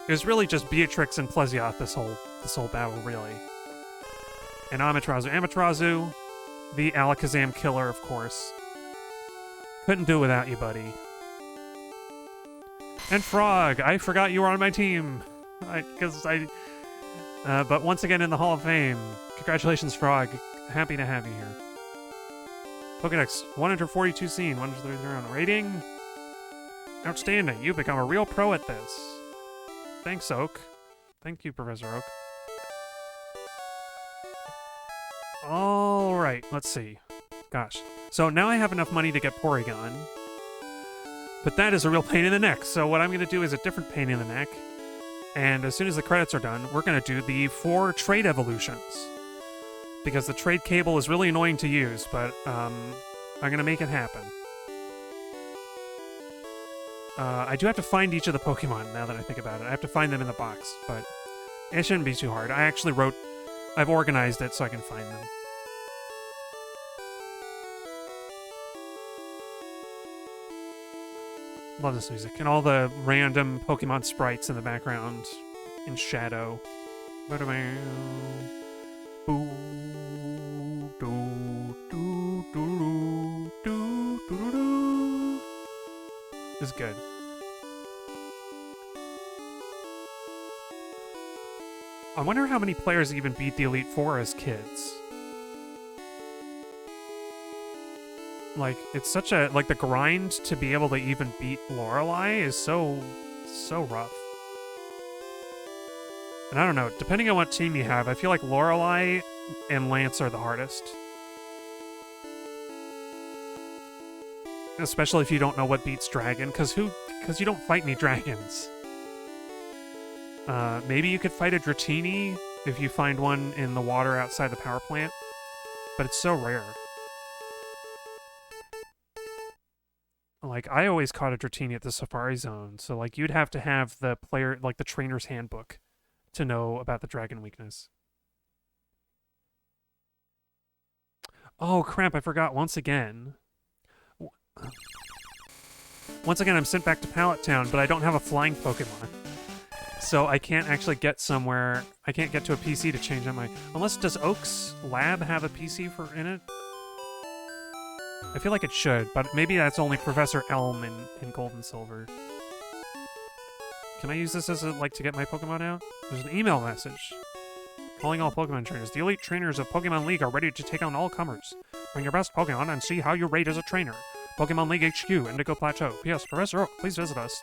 It was really just Beatrix and Plesioth this whole battle, really. And Amaterasu. Amaterasu, the Alakazam killer, of course. Couldn't do without you, buddy. And Frog! I forgot you were on my team! But once again in the Hall of Fame. Congratulations, Frog. Happy to have you here. Pokédex, 142 seen, 133 on rating. Outstanding. You've become a real pro at this. Thanks, Oak. Thank you, Professor Oak. Alright, let's see. Gosh. So now I have enough money to get Porygon. But that is a real pain in the neck. So what I'm going to do is a different pain in the neck. And as soon as the credits are done, we're going to do the 4 trade evolutions. Because the trade cable is really annoying to use, but I'm going to make it happen. I do have to find each of the Pokemon, now that I think about it. I have to find them in the box, but it shouldn't be too hard. I've organized it so I can find them. Love this music. And all the random Pokemon sprites in the background in shadow. Is good. I wonder how many players even beat the Elite Four as kids. Like, it's such a... Like, the grind to be able to even beat Lorelei is so rough. And I don't know, depending on what team you have, I feel like Lorelei and Lance are the hardest. Especially if you don't know what beats Dragon, because you don't fight any dragons. Maybe you could fight a Dratini if you find one in the water outside the power plant, but it's so rare. Like, I always caught a Dratini at the Safari Zone, so, like, you'd have to have the player, like, the trainer's handbook to know about the dragon weakness. Oh, crap, I forgot once again. Once again, I'm sent back to Pallet Town, but I don't have a flying Pokemon. So I can't actually get somewhere. I can't get to a PC to change on my... Unless, does Oak's Lab have a PC in it? I feel like it should, but maybe that's only Professor Elm in Gold and Silver. Can I use this as to get my Pokemon out? There's an email message. Calling all Pokemon trainers. The elite trainers of Pokemon League are ready to take on all comers. Bring your best Pokemon and see how you rate as a trainer. Pokemon League HQ, Indigo Plateau. P.S. Professor Oak, please visit us. ...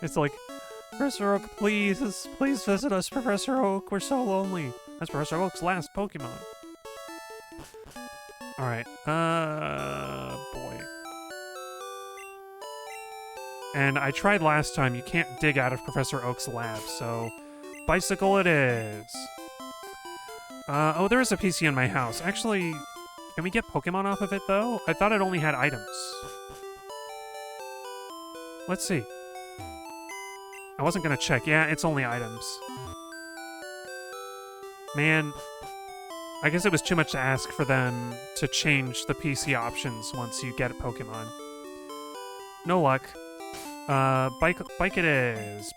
It's like, Professor Oak, please visit us, Professor Oak. We're so lonely. That's Professor Oak's last Pokemon. Alright, boy. And I tried last time, you can't dig out of Professor Oak's lab, so bicycle it is. Oh, there is a PC in my house. Actually, can we get Pokemon off of it, though? I thought it only had items. Let's see. I wasn't gonna check. Yeah, it's only items. Man, I guess it was too much to ask for them to change the PC options once you get a Pokemon. No luck. Bike it is.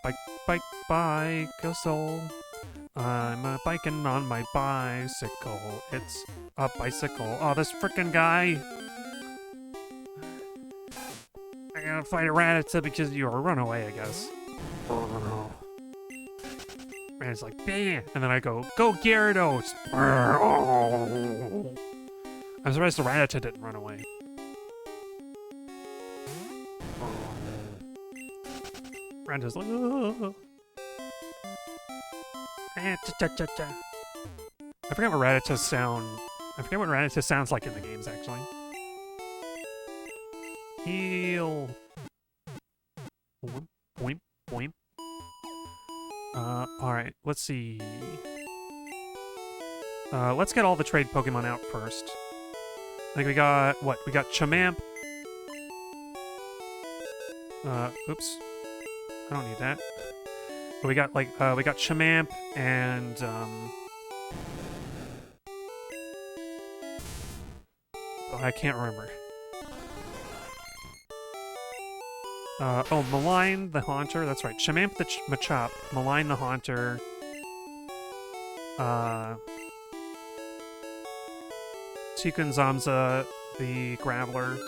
Bike-a-soul. I'm biking on my bicycle. It's a bicycle. Oh, this frickin' guy. I gotta fight a Rattata because you're a runaway, I guess. And it's like, bam! And then I go Gyarados! I'm surprised the Rattata didn't run away. Rattata's like, oh. I forget what Rattata sounds like in the games, actually. Heal. Boing, boing. Alright, let's see. Let's get all the trade Pokemon out first. I think we got, what? We got Chamamp. Oops. I don't need that. But we got, we got Chamamp and, oh, I can't remember. Oh, Malign the Haunter. That's right. Chamamp the Machop. Malign the Haunter. Tikun Zamza the Graveler.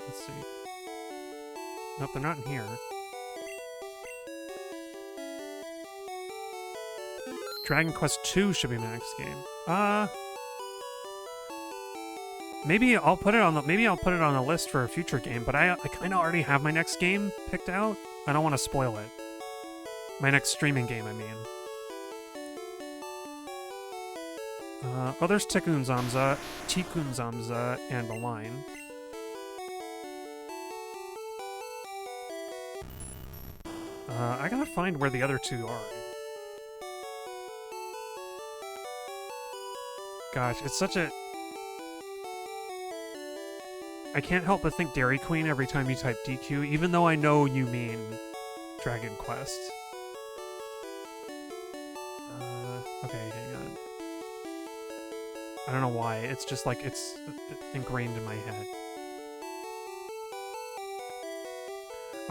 Let's see. Nope, they're not in here. Dragon Quest II should be my next game. Maybe I'll put it on the list for a future game, but I kind of already have my next game picked out. I don't want to spoil it. My next streaming game, I mean. Oh, there's Tikun Zamza, and Malign. I gotta find where the other two are. Gosh, it's such a... I can't help but think Dairy Queen every time you type DQ, even though I know you mean Dragon Quest. Okay, hang on. I don't know why, it's just like, it's ingrained in my head.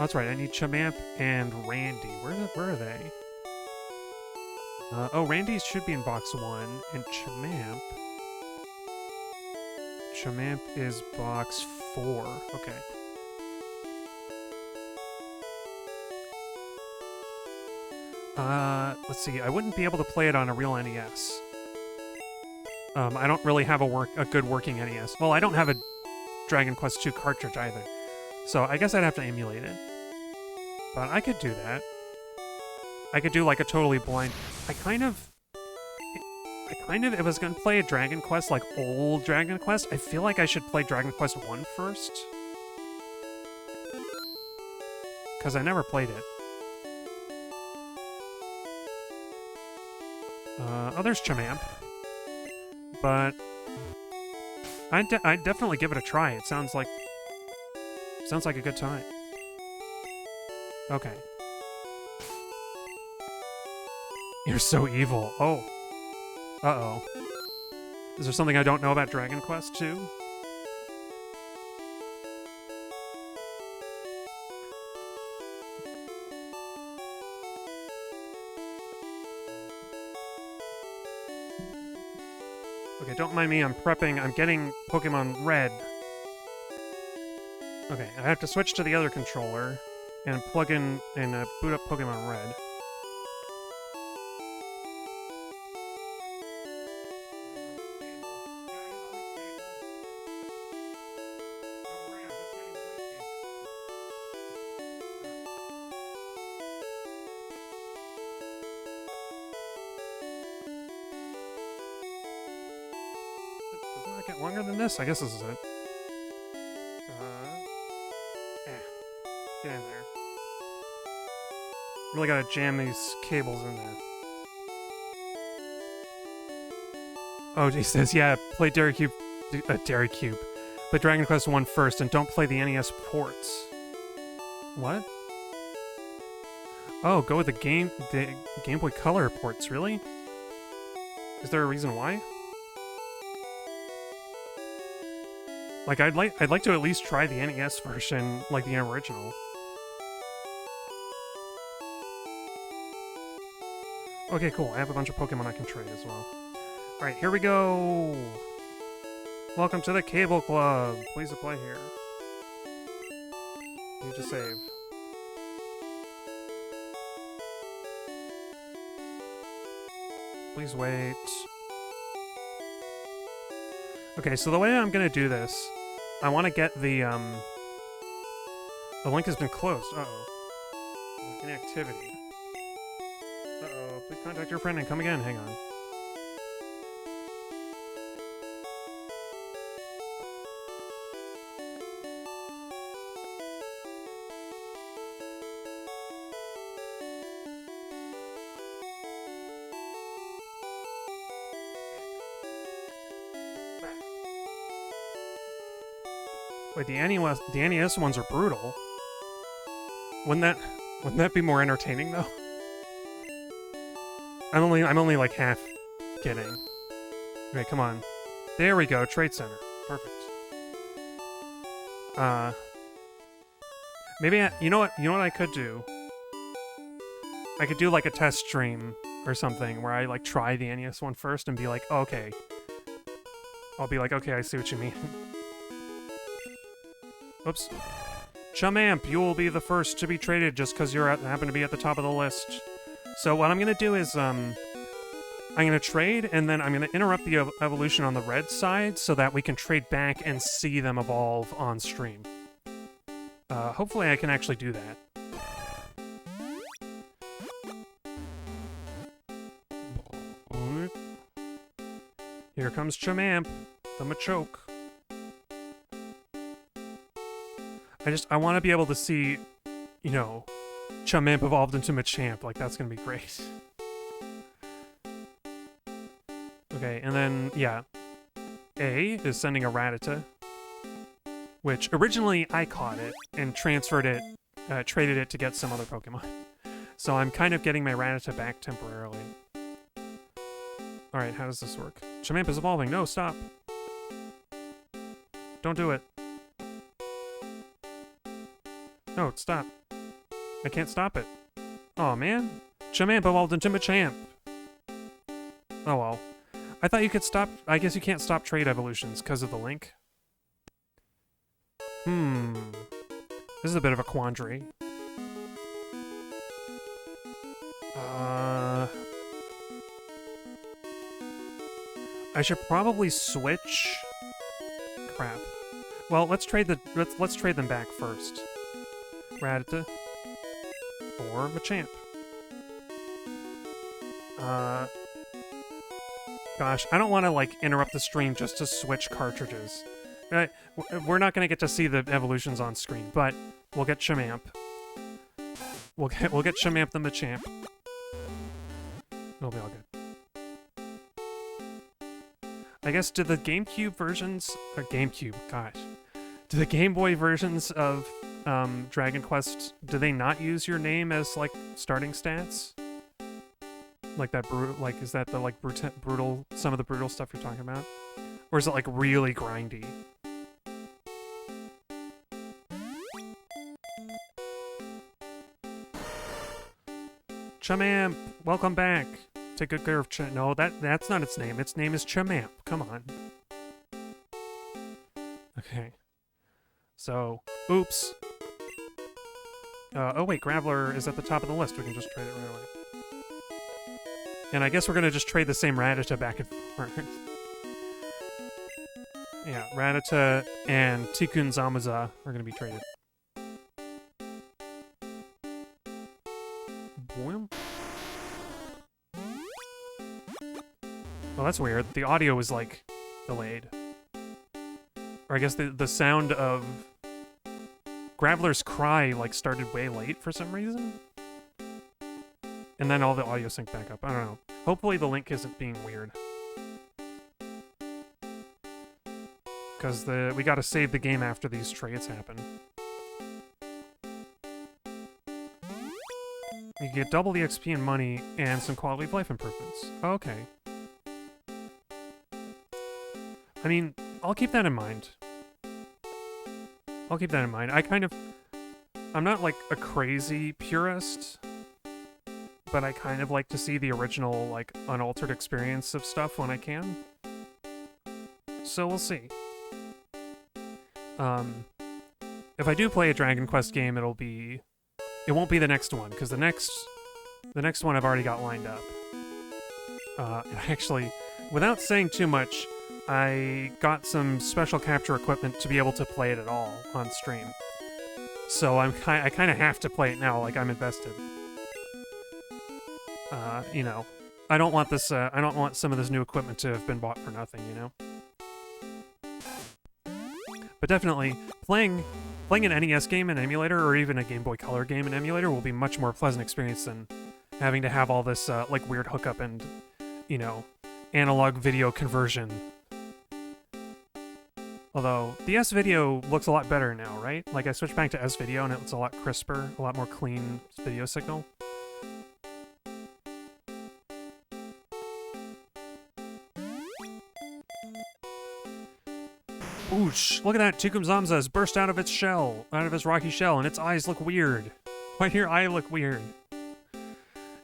Oh, that's right, I need Chamamp and Randy. Where are they? Oh, Randy's should be in box 1, and Chamamp is box 4. Okay. Let's see. I wouldn't be able to play it on a real NES. I don't really have a good working NES. Well, I don't have a Dragon Quest II cartridge either. So I guess I'd have to emulate it. But I could do that. I could do like a totally blind... if I was going to play a Dragon Quest, like old Dragon Quest, I feel like I should play Dragon Quest 1 first. Because I never played it. Oh, there's Chamamp. But I'd definitely give it a try. It sounds like a good time. Okay. You're so evil. Oh. Uh-oh. Is there something I don't know about Dragon Quest 2? Okay, don't mind me, I'm prepping. I'm getting Pokemon Red. Okay, I have to switch to the other controller and plug in and boot up Pokemon Red. Doesn't that get longer than this? I guess this is it. Get in there. Really gotta jam these cables in there. Oh, he says, yeah, play Dairy Cube. Play Dragon Quest 1 first and don't play the NES ports. What? Oh, go with the Game Boy Color ports, really? Is there a reason why? Like, I'd like to at least try the NES version, like the original. Okay, cool. I have a bunch of Pokemon I can trade as well. Alright, here we go! Welcome to the Cable Club! Please apply here. Need to save. Please wait. Okay, so the way I'm gonna do this, I want to get the link has been closed. Uh-oh. Inactivity. Uh-oh. Please contact your friend and come again. Hang on. Wait, the NES ones are brutal. Wouldn't that be more entertaining though? I'm only like half kidding. Okay, come on. There we go, Trade Center. Perfect. Maybe you know what I could do? I could do like a test stream or something where I like try the NES one first and be like, oh, okay. I'll be like, okay, I see what you mean. Oops. Chumamp, you will be the first to be traded just because you happen to be at the top of the list. So what I'm going to do is, I'm going to trade, and then I'm going to interrupt the evolution on the red side so that we can trade back and see them evolve on stream. Hopefully I can actually do that. Here comes Chumamp, the Machoke. I want to be able to see, you know, Chumamp evolved into Machamp. Like, that's going to be great. Okay, and then, yeah. A is sending a Rattata, which originally I caught it and transferred it, traded it to get some other Pokemon. So I'm kind of getting my Rattata back temporarily. Alright, how does this work? Chumamp is evolving. No, stop. Don't do it. No, stop. I can't stop it. Aw, man. Chumamp evolved into Machamp. Oh, well. I thought you could stop... I guess you can't stop trade evolutions because of the link. This is a bit of a quandary. I should probably switch... Crap. Well, let's trade them back first. Rattata or Machamp. Gosh, I don't want to like interrupt the stream just to switch cartridges. We're not going to get to see the evolutions on screen, but we'll get Chumamp. We'll get Chumamp the Machamp. It'll be all good. I guess, do the GameCube versions... Or GameCube, gosh. Do the Game Boy versions of Dragon Quest, do they not use your name as, like, starting stats? Like that like, is that the, like, brutal... Some of the brutal stuff you're talking about? Or is it, like, really grindy? Chumamp, welcome back. Take good care of no, that's not its name. Its name is Chamamp. Come on. Okay. So, oops. Oh wait, Graveler is at the top of the list. We can just trade it right away. And I guess we're gonna just trade the same Rattata back and forth. Yeah, Rattata and Tikun Zamuza are gonna be traded. Boom. Well, that's weird. The audio was, like, delayed. Or I guess the sound of Graveler's cry, like, started way late for some reason. And then all the audio synced back up. I don't know. Hopefully the link isn't being weird. Because we gotta save the game after these trades happen. You get double the XP and money and some quality of life improvements. Okay. I mean, I'll keep that in mind. I'll keep that in mind. I'm not like a crazy purist, but I kind of like to see the original, like, unaltered experience of stuff when I can. So we'll see. If I do play a Dragon Quest game, it won't be the next one, because the next one I've already got lined up. Actually, without saying too much, I got some special capture equipment to be able to play it at all on stream. So I kind of have to play it now, like I'm invested. You know, I don't want this. I don't want some of this new equipment to have been bought for nothing. You know. But definitely, playing an NES game in emulator, or even a Game Boy Color game in emulator, will be much more pleasant experience than having to have all this like weird hookup and, you know, analog video conversion. Although the S-Video looks a lot better now, right? Like I switched back to S-Video and it's a lot crisper, a lot more clean video signal. Oosh, look at that! Tukum Zamza has burst out of its shell, out of its rocky shell, and its eyes look weird. Why do your eye look weird?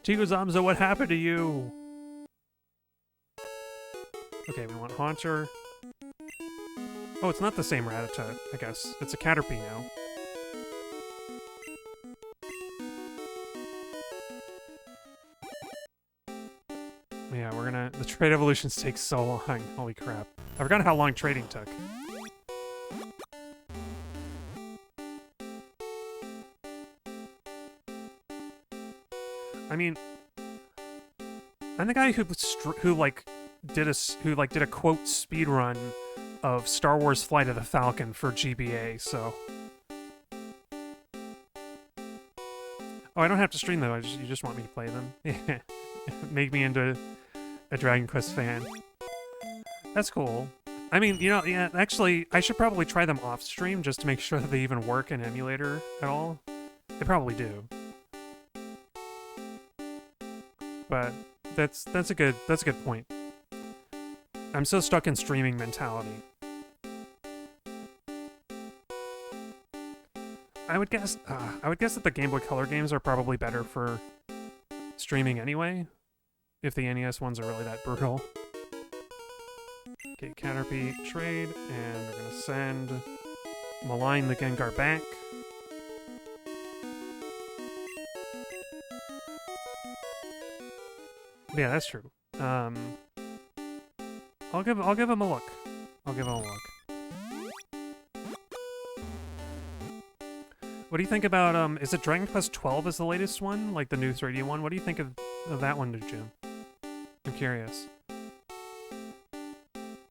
Tukum Zamza, what happened to you? Okay, we want Haunter. Oh, it's not the same Rattata, I guess. It's a Caterpie now. Yeah, the trade evolutions take so long. Holy crap. I forgot how long trading took. I mean, I'm the guy who did a quote speed run of Star Wars Flight of the Falcon for GBA, so. Oh, I don't have to stream them. You just want me to play them. Make me into a Dragon Quest fan. That's cool. I mean, you know, yeah, actually, I should probably try them off stream just to make sure that they even work in emulator at all. They probably do. But that's a good point. I'm so stuck in streaming mentality. I would guess that the Game Boy Color games are probably better for streaming anyway, if the NES ones are really that brutal. Okay, Caterpie trade, and we're gonna send Malign the Gengar back. Yeah, that's true. I'll give him a look. I'll give him a look. What do you think about, is it Dragon Quest 12 is the latest one? Like the new 3D one? What do you think of that one, Jim? I'm curious.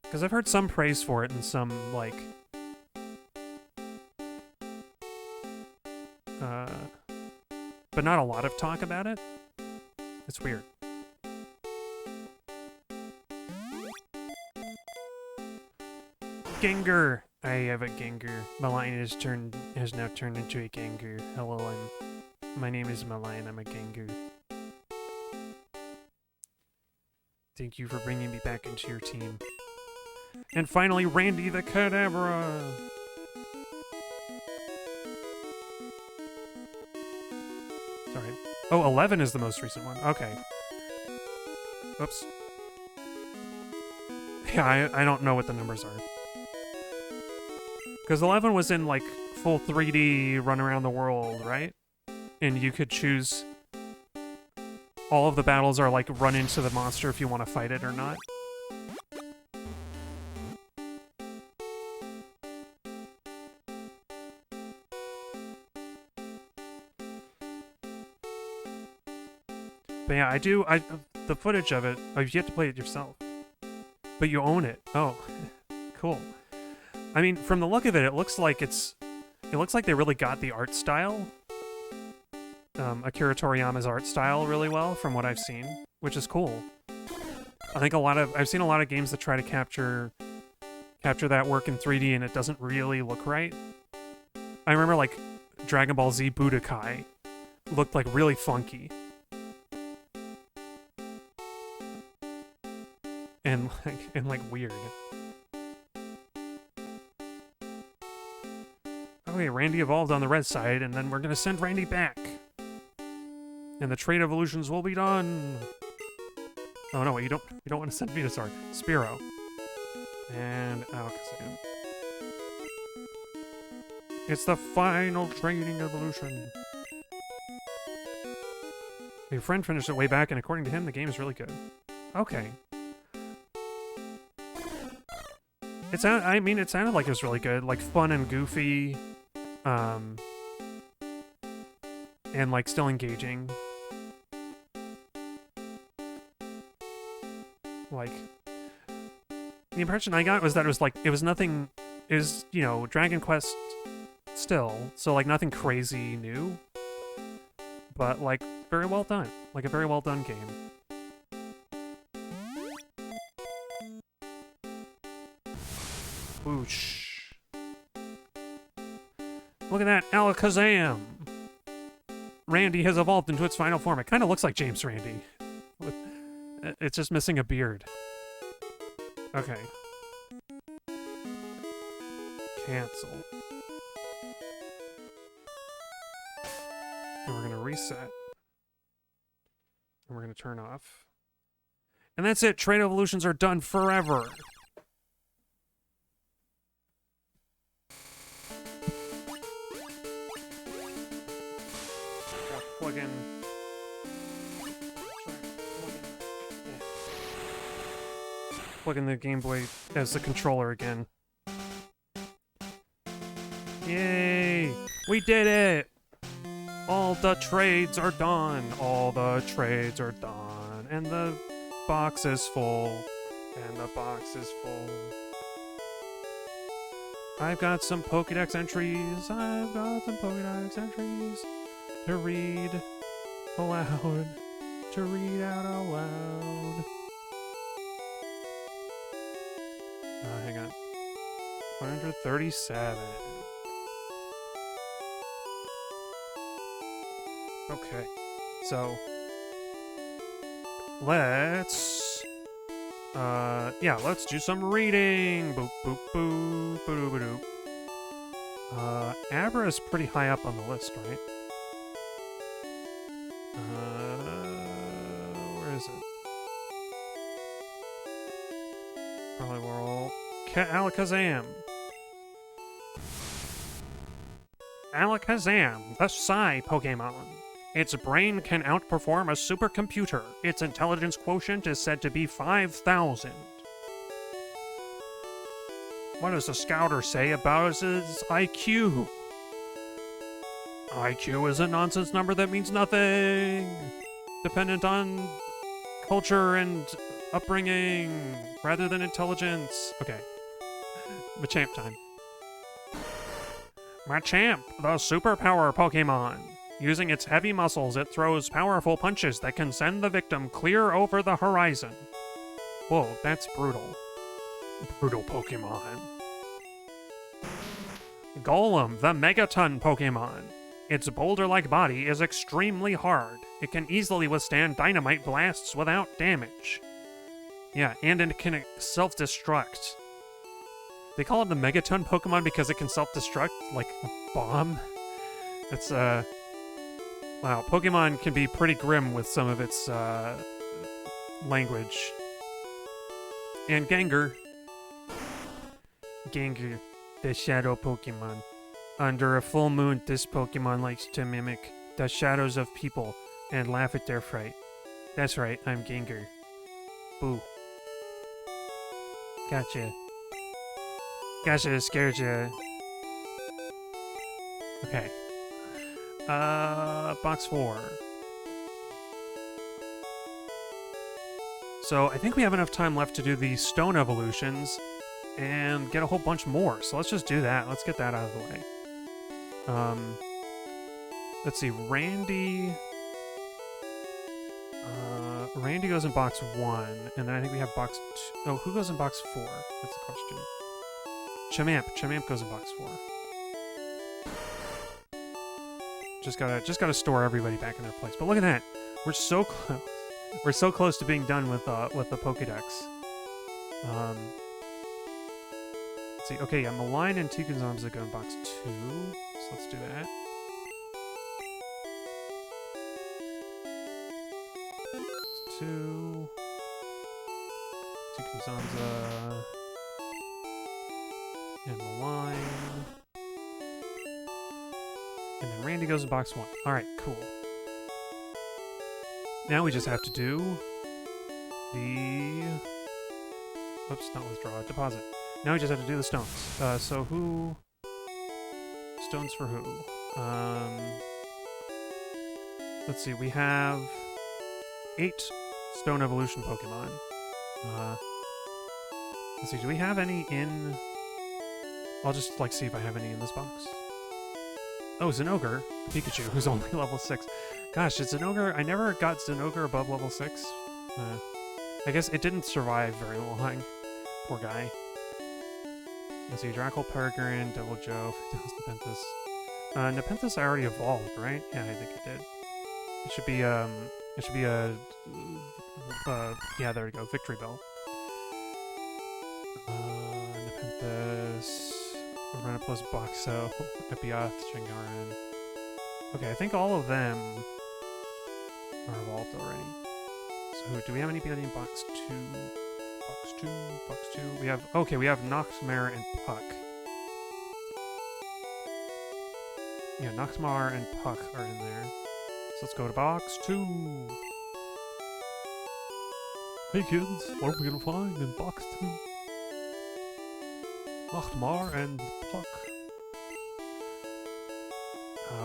Because I've heard some praise for it and some, like... but not a lot of talk about it. It's weird. Gengar! I have a Gengar. Malign has now turned into a Gengar. Hello, my name is Malign, I'm a Gengar. Thank you for bringing me back into your team. And finally, Randy the Kadabra! Sorry. Oh, 11 is the most recent one. Okay. Oops. Yeah, I don't know what the numbers are. Because 11 was in, like, full 3D run around the world, right? And you could choose... All of the battles are, like, run into the monster if you want to fight it or not. But yeah, the footage of it, oh, you have to play it yourself. But you own it. Oh, cool. I mean, from the look of it, it looks like they really got the art style. Akira Toriyama's art style really well from what I've seen, which is cool. I think I've seen a lot of games that try to capture that work in 3D and it doesn't really look right. I remember like Dragon Ball Z Budokai looked like really funky. And weird. Okay, Randy evolved on the red side, and then we're gonna send Randy back. And the trait evolutions will be done. Oh no, you don't want to send Venusaur. Spearow. And Alakazam. It's the final training evolution. Your friend finished it way back, and according to him, the game is really good. Okay. It sounded like it was really good, like fun and goofy, and like still engaging. Like, the impression I got was that it was nothing, you know, Dragon Quest still, so like nothing crazy new, but like very well done, like a very well done game. Whoosh. Look at that, Alakazam! Randy has evolved into its final form. It kind of looks like James Randy. It's just missing a beard. Okay. Cancel. And we're gonna reset. And we're gonna turn off. And that's it! Trait evolutions are done forever! Plug in. Plug in the Game Boy as the controller again. Yay! We did it! All the trades are done. All the trades are done. And the box is full. And the box is full. I've got some Pokédex entries. I've got some Pokédex entries to read aloud. To read out aloud. Hang on. 137. Okay. So let's let's do some reading. Boop boop boop boop boop boop. Abra is pretty high up on the list, right? Where is it? Probably Whirl. Alakazam. Alakazam, the Psi Pokémon. Its brain can outperform a supercomputer. Its intelligence quotient is said to be 5,000. What does the scouter say about its IQ? IQ is a nonsense number that means nothing. Dependent on culture and upbringing rather than intelligence. Okay. Machamp time. Machamp, the superpower Pokémon. Using its heavy muscles, it throws powerful punches that can send the victim clear over the horizon. Whoa, that's brutal. Brutal Pokémon. Golem, the Megaton Pokémon. Its boulder-like body is extremely hard. It can easily withstand dynamite blasts without damage. Yeah, and it can self-destruct. They call it the Megaton Pokemon because it can self-destruct, like a bomb. It's, wow, Pokemon can be pretty grim with some of its language. And Gengar. Gengar, the shadow Pokemon. Under a full moon, this Pokemon likes to mimic the shadows of people and laugh at their fright. That's right, I'm Gengar. Boo. Gotcha. Gotcha, scared ya. Okay. Box 4. So I think we have enough time left to do the stone evolutions and get a whole bunch more. So let's just do that. Let's get that out of the way. Let's see, Randy... Randy goes in box 1, and then I think we have box 2. Oh, who goes in box 4? That's the question. Chamamp. Chamamp goes in box 4. Just gotta store everybody back in their place. But look at that. We're so close. We're so close to being done with the Pokédex. Let's see. Okay, yeah, Malign and Tikunzamza go in box 2. So let's do that. Box 2. Tikunzamza. And Malign. And then Randy goes in box 1. Alright, cool. Now we just have to do the... Oops, not withdraw, deposit. Now we just have to do the stones. So who... Stones for who? Let's see, we have 8 Stone Evolution Pokemon. Let's see, do we have any in... I'll just, like, see if I have any in this box. Oh, Zinogre, Pikachu, who's only level 6. Gosh, it's Zinogre... I never got Zinogre above level 6. I guess it didn't survive very long. Poor guy. Let's see, Draco, Peregrine, Deviljho, Nepenthes. Nepenthes I already evolved, right? Yeah, I think it did. It should be a... yeah, there we go, Victory Bell. Nepenthes... Renaplos, Boxo, Epioth, Shingaran. Okay, I think all of them are evolved already. So, do we have anybody in box 2? Box 2, box 2. We have... Okay, we have Noxmare and Puck. Yeah, Noxmar and Puck are in there. So let's go to box 2. Hey kids, what are we gonna find in box 2? Noxmar and Puck.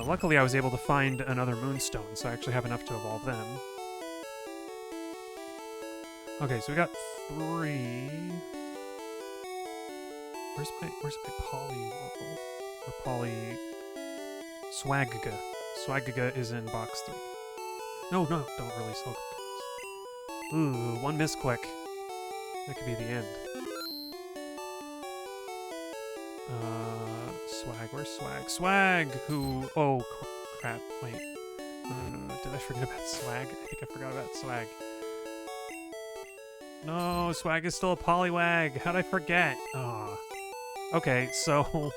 Luckily I was able to find another Moonstone, so I actually have enough to evolve them. Okay, so we got 3. Where's my Poliwhirl? Or Poly... Swagga. Swagga is in box 3. No, don't release Swagga. Ooh, one misclick. That could be the end. Swag, where's Swag? Swag, who... Oh, crap, wait. Did I forget about Swag? I think I forgot about Swag. No, Swag is still a Poliwag. How'd I forget? Aw. Okay, so...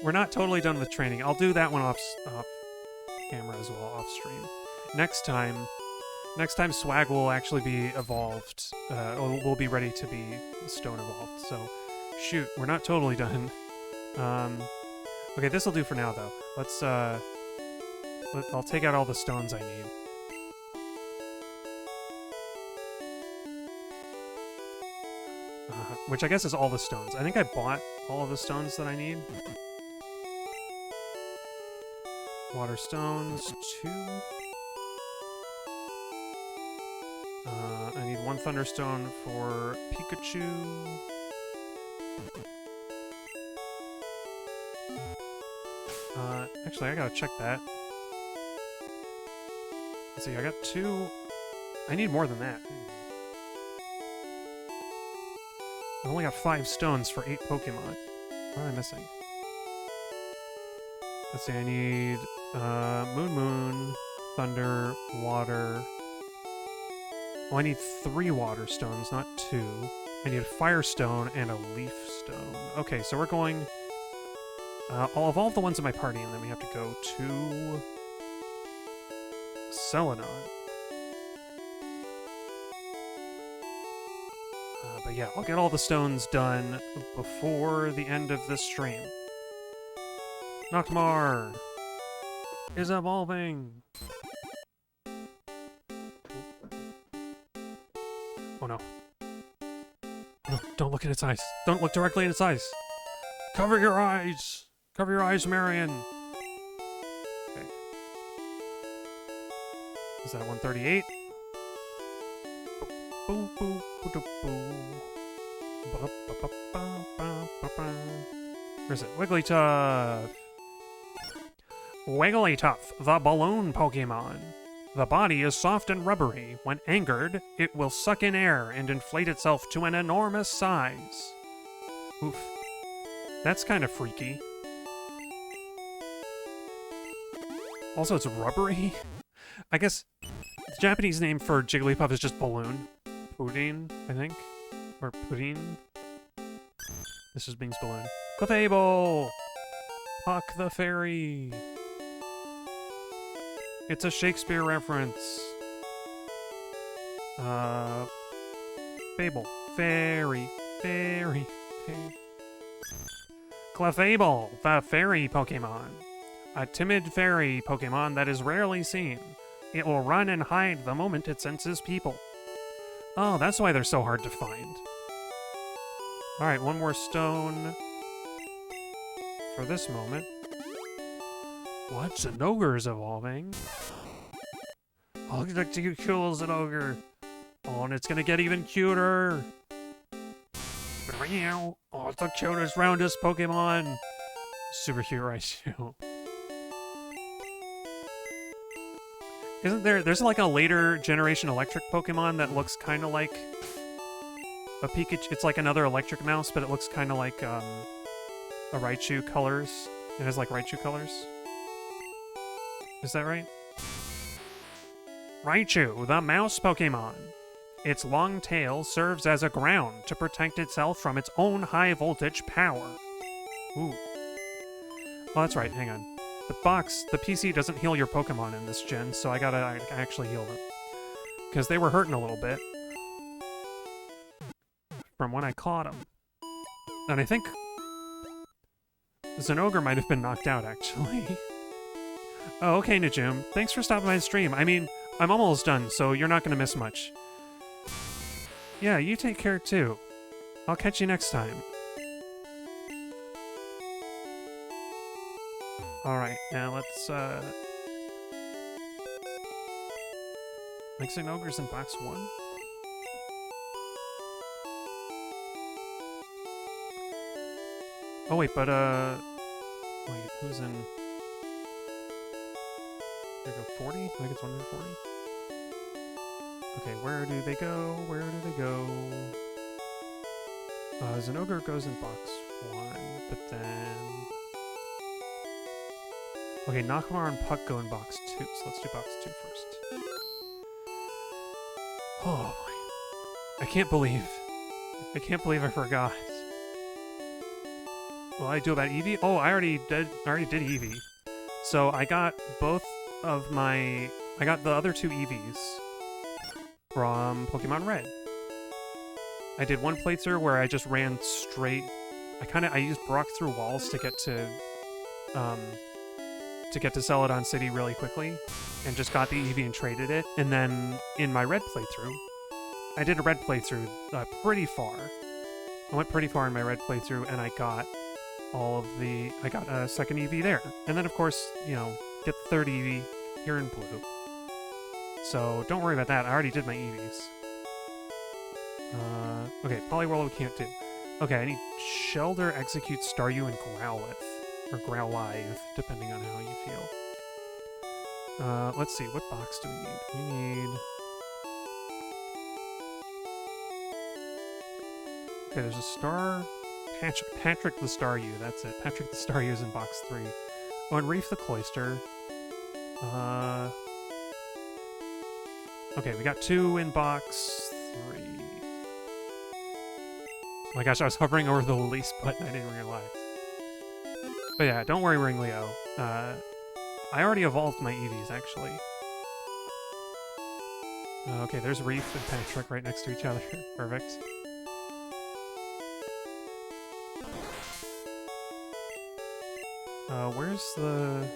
We're not totally done with training. I'll do that one off camera as well, off stream. Next time Swag will actually be evolved. Will be ready to be stone evolved. So, shoot, we're not totally done. Okay, this will do for now, though. Let's, I'll take out all the stones I need. Which I guess is all the stones. I think I bought all of the stones that I need. Water stones, 2. I need 1 Thunderstone for Pikachu. Actually, I gotta check that. Let's see, I got 2... I need more than that. I only got 5 stones for 8 Pokemon. What am I missing? Let's see, I need Moon, Thunder, Water. Oh, I need 3 Water Stones, not 2. I need a Fire Stone and a Leaf Stone. Okay, so we're going... I'll evolve the ones in my party, and then we have to go to... Celadon. But yeah, I'll get all the stones done before the end of this stream. Noctmar is evolving. Oh no. No, don't look in its eyes. Don't look directly in its eyes. Cover your eyes. Cover your eyes, Marion. Okay. Is that 138? Where's it? Wigglytuff. Wigglytuff, the balloon Pokemon. The body is soft and rubbery. When angered, it will suck in air and inflate itself to an enormous size. Oof. That's kind of freaky. Also, it's rubbery. I guess the Japanese name for Jigglypuff is just balloon. Pudding, I think. Or pudding. This is Bing's balloon. Clefable! Puck the Fairy. It's a Shakespeare reference. Fable. Fairy. Fairy. Fairy. Clefable, the fairy Pokemon. A timid fairy Pokemon that is rarely seen. It will run and hide the moment it senses people. Oh, that's why they're so hard to find. Alright, one more stone for this moment. What? An ogre's evolving? Oh, look at the cool as an ogre. Oh, and it's gonna get even cuter. Oh, it's the cutest, roundest Pokemon. Super cute Raichu. Isn't there's like a later generation electric Pokemon that looks kind of like a Pikachu? It's like another electric mouse, but it looks kind of like a Raichu colors. It has like Raichu colors. Is that right? Raichu, the mouse Pokemon. Its long tail serves as a ground to protect itself from its own high-voltage power. Ooh. Oh, that's right. Hang on. The PC doesn't heal your Pokemon in this gen, so I gotta actually heal them. Because they were hurting a little bit from when I caught them. And I think Zinogre might have been knocked out, actually. Oh, okay, Najum. Thanks for stopping by the stream. I mean, I'm almost done, so you're not gonna miss much. Yeah, you take care too. I'll catch you next time. Alright, now let's, Mixing Ogres in box 1? Oh wait, but, wait, who's in... There go 40? I think it's 140? Okay, where do they go? Where do they go? Zinogre goes in box 1, but then... Okay, Noctmar and Puck go in box 2, so let's do box 2 first. Oh boy. I can't believe I forgot. Will I do about Eevee? Oh, I already did Eevee. So I got both of my... I got the other 2 Eevees from Pokemon Red. I did one playthrough where I just ran straight... I used Brock through walls to get to Celadon City really quickly, and just got the Eevee and traded it. And then in my Red playthrough, I did a Red playthrough pretty far. I went pretty far in my Red playthrough, and I got I got a second Eevee there. And then, of course, you know, get the third Eevee here in Blue. So don't worry about that. I already did my Eevees. Okay, Poliwhirl we can't do. Okay, I need Shelder, Execute, Staryu, and Growlithe. Or Growlithe, depending on how you feel. Let's see, what box do we need? We need... Okay, there's a star... Patrick the Staryu, that's it. Patrick the Staryu is in box 3. Oh, and Reef the Cloyster. Okay, we got 2 in box 3. Oh my gosh, I was hovering over the release button, I didn't realize. But yeah, don't worry, Ringleo. I already evolved my Eevees, actually. Okay, there's Reef and Patrick right next to each other. Perfect. Where's the...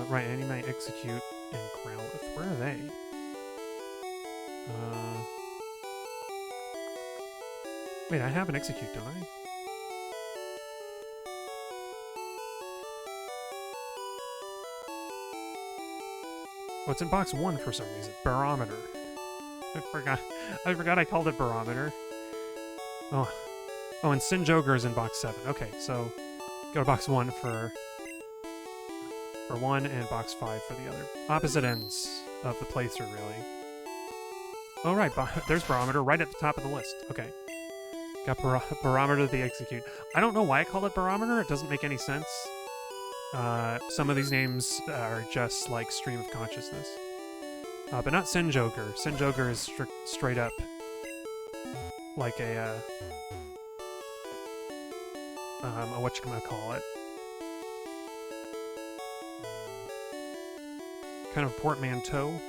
right, I need my Execute and Growlithe. Where are they? Wait, I have an Execute, don't I? Oh, it's in box 1 for some reason. Barometer. I forgot I called it Barometer. Oh, and Sinjoker is in box 7. Okay, so go to box 1 for 1 and box 5 for the other. Opposite ends of the playthrough, really. Oh, right, there's Barometer right at the top of the list. Okay. Got Barometer to the Execute. I don't know why I call it Barometer. It doesn't make any sense. Some of these names are just like Stream of Consciousness. But not Sinjoker. Sinjoker is straight up like a whatchamacallit. Kind of portmanteau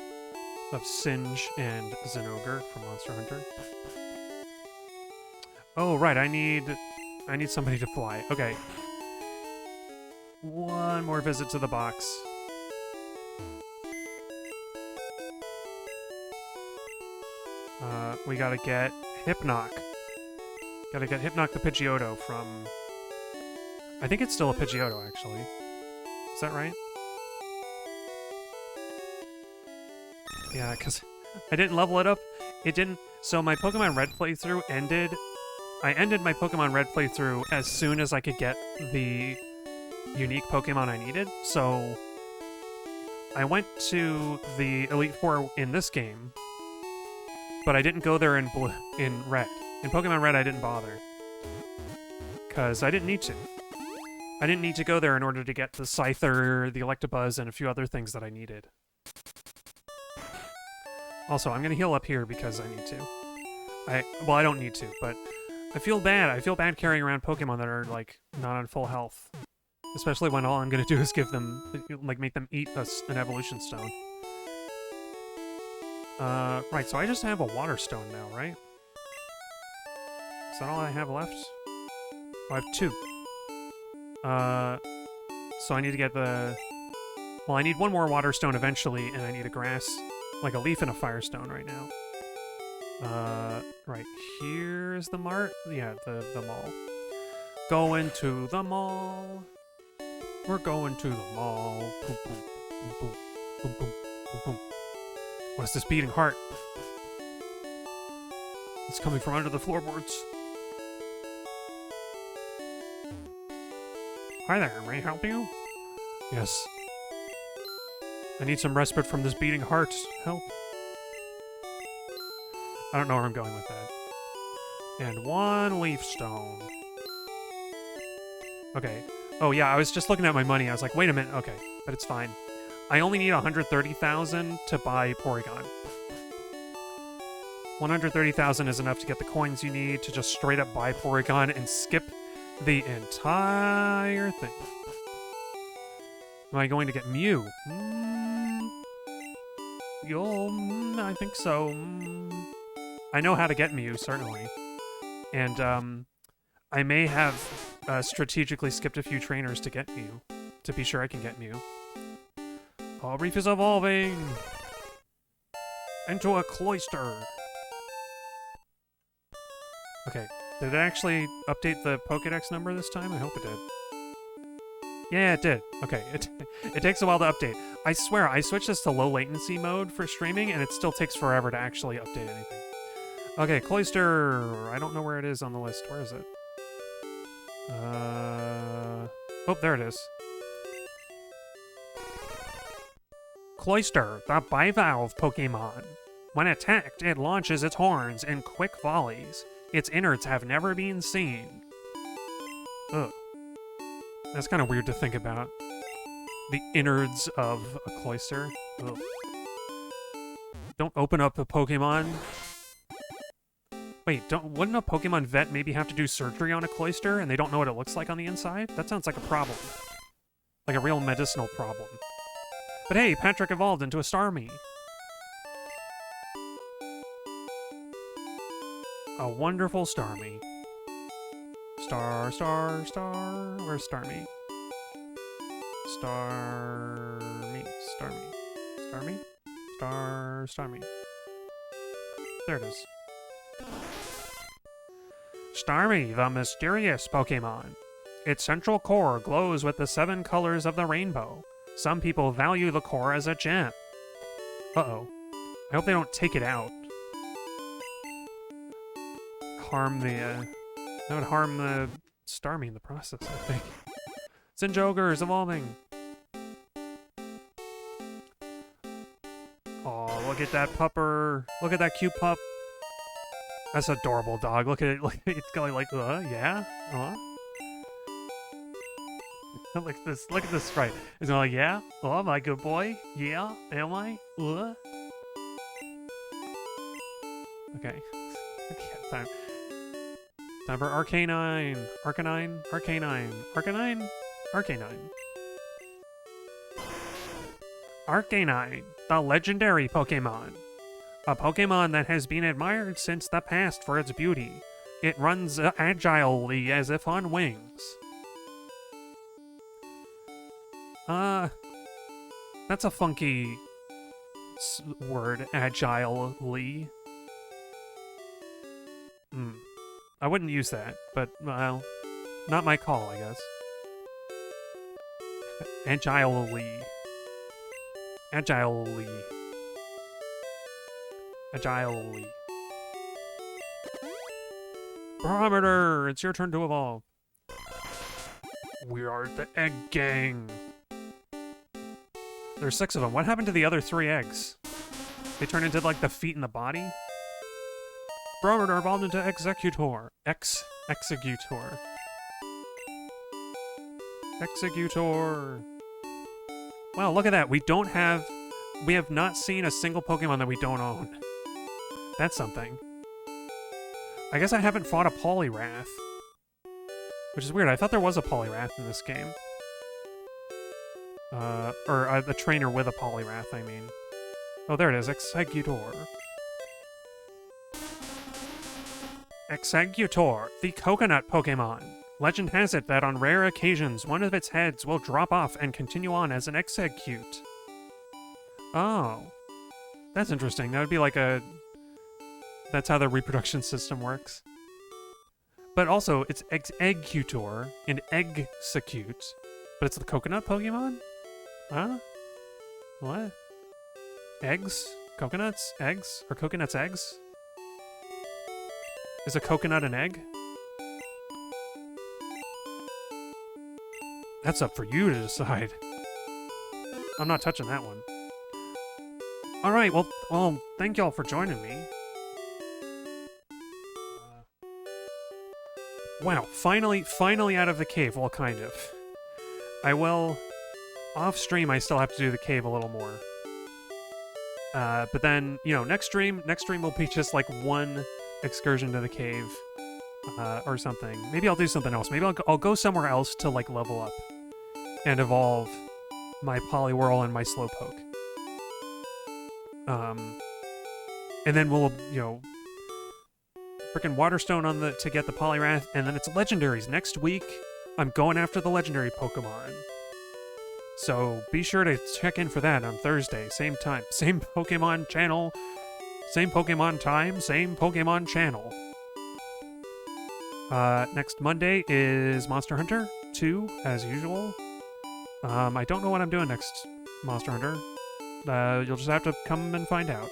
of Singe and Zinogre from Monster Hunter. Oh, right, I need somebody to fly. Okay. One more visit to the box. We gotta get Hypnoc. Gotta get Hypnoc the Pidgeotto from... I think it's still a Pidgeotto, actually. Is that right? Yeah, because I didn't level it up. It didn't... So my Pokemon Red playthrough ended... I ended my Pokemon Red playthrough as soon as I could get the unique Pokemon I needed. So I went to the Elite Four in this game, but I didn't go there in Red. In Pokemon Red, I didn't bother. Because I didn't need to. I didn't need to go there in order to get the Scyther, the Electabuzz, and a few other things that I needed. Also, I'm going to heal up here because I need to. Well, I don't need to, but I feel bad. I feel bad carrying around Pokemon that are, like, not on full health. Especially when all I'm going to do is give them, like, make them eat an Evolution Stone. Right, so I just have a Water Stone now, right? Is that all I have left? Oh, I have 2. So I need to get the... Well, I need one more Water Stone eventually, and I need a Grass, like a Leaf and a Firestone right now. Right, here's the mart? Yeah, the mall. Going to the mall. We're going to the mall. Boom, boom, boom, boom, boom, boom, boom, boom. What is this beating heart? It's coming from under the floorboards. Hi there, may I help you? Yes. I need some respite from this beating heart. Help. I don't know where I'm going with that. And 1 Leaf Stone. Okay. Oh yeah, I was just looking at my money. I was like, wait a minute. Okay, but it's fine. I only need 130,000 to buy Porygon. 130,000 is enough to get the coins you need to just straight up buy Porygon and skip the entire thing. Am I going to get Mew? I think so. I know how to get Mew, certainly. And, I may have strategically skipped a few trainers to get Mew, to be sure I can get Mew. Oh, Reef is evolving! Into a Cloyster! Okay, did it actually update the Pokédex number this time? I hope it did. Yeah, it did. Okay, it takes a while to update. I swear, I switched this to low latency mode for streaming, and it still takes forever to actually update anything. Okay, Cloyster! I don't know where it is on the list. Where is it? Oh, there it is. Cloyster, the bivalve Pokemon. When attacked, it launches its horns in quick volleys. Its innards have never been seen. Ugh. That's kind of weird to think about. The innards of a Cloyster. Ugh. Don't open up a Pokemon. Wait, wouldn't a Pokemon vet maybe have to do surgery on a Cloyster and they don't know what it looks like on the inside? That sounds like a problem. Like a real medicinal problem. But hey, Patrick evolved into a Starmie. A wonderful Starmie. Star, star, star. Where's Starmie? Starmie, Starmie, Starmie, Starmie. There it is. Starmie, the mysterious Pokémon. Its central core glows with the 7 colors of the rainbow. Some people value the core as a gem. Uh-oh. I hope they don't take it out. That would harm the Starmie in the process, I think. Sinjogre is evolving. Oh, look at that pupper. Look at that cute pup. That's an adorable dog. Look at it. It's going like, yeah? Look at this. Look at this sprite. It's going like, yeah? Oh, my good boy? Yeah? Am I? Okay. Okay, time. Time for Arcanine. Arcanine. Arcanine. Arcanine. Arcanine. Arcanine, the legendary Pokémon. A Pokémon that has been admired since the past for its beauty. It runs agilely as if on wings. That's a funky word, agilely. I wouldn't use that, but, well, not my call, I guess. Agilely. Agilely. Agilely. Barometer! It's your turn to evolve. We are the Egg Gang. There's 6 of them. What happened to the other 3 eggs? They turned into, like, the feet and the body? Barometer evolved into Executor. Executor. Executor. Wow, look at that. We have not seen a single Pokemon that we don't own. That's something. I guess I haven't fought a Poliwrath. Which is weird. I thought there was a Poliwrath in this game. Or the trainer with a Poliwrath, I mean. Oh, there it is. Executor. Executor, the coconut Pokemon. Legend has it that on rare occasions, one of its heads will drop off and continue on as an Execute. Oh. That's interesting. That would be like a... That's how the reproduction system works. But also, it's Executor and Execute. But it's the coconut Pokemon? Huh? What? Eggs? Coconuts? Eggs? Are coconuts eggs? Is a coconut an egg? That's up for you to decide. I'm not touching that one. Alright, well, thank y'all for joining me. Wow, finally out of the cave, well, kind of. I will... Off stream, I still have to do the cave a little more. But then, you know, next stream will be just like one excursion to the cave, or something. Maybe I'll do something else. Maybe I'll go somewhere else to, like, level up and evolve my Poliwhirl and my Slowpoke. And then we'll, you know, frickin' Waterstone on to get the Poliwrath, and then it's legendaries. Next week, I'm going after the legendary Pokemon. So be sure to check in for that on Thursday, same time, same Pokemon channel, same Pokemon time, same Pokemon channel. Next Monday is Monster Hunter 2, as usual. I don't know what I'm doing next Monster Hunter. You'll just have to come and find out.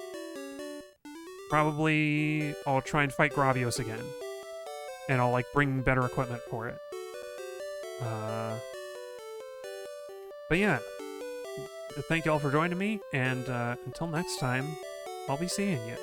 Probably I'll try and fight Gravios again. And I'll, like, bring better equipment for it. But yeah, thank you all for joining me, and until next time, I'll be seeing you.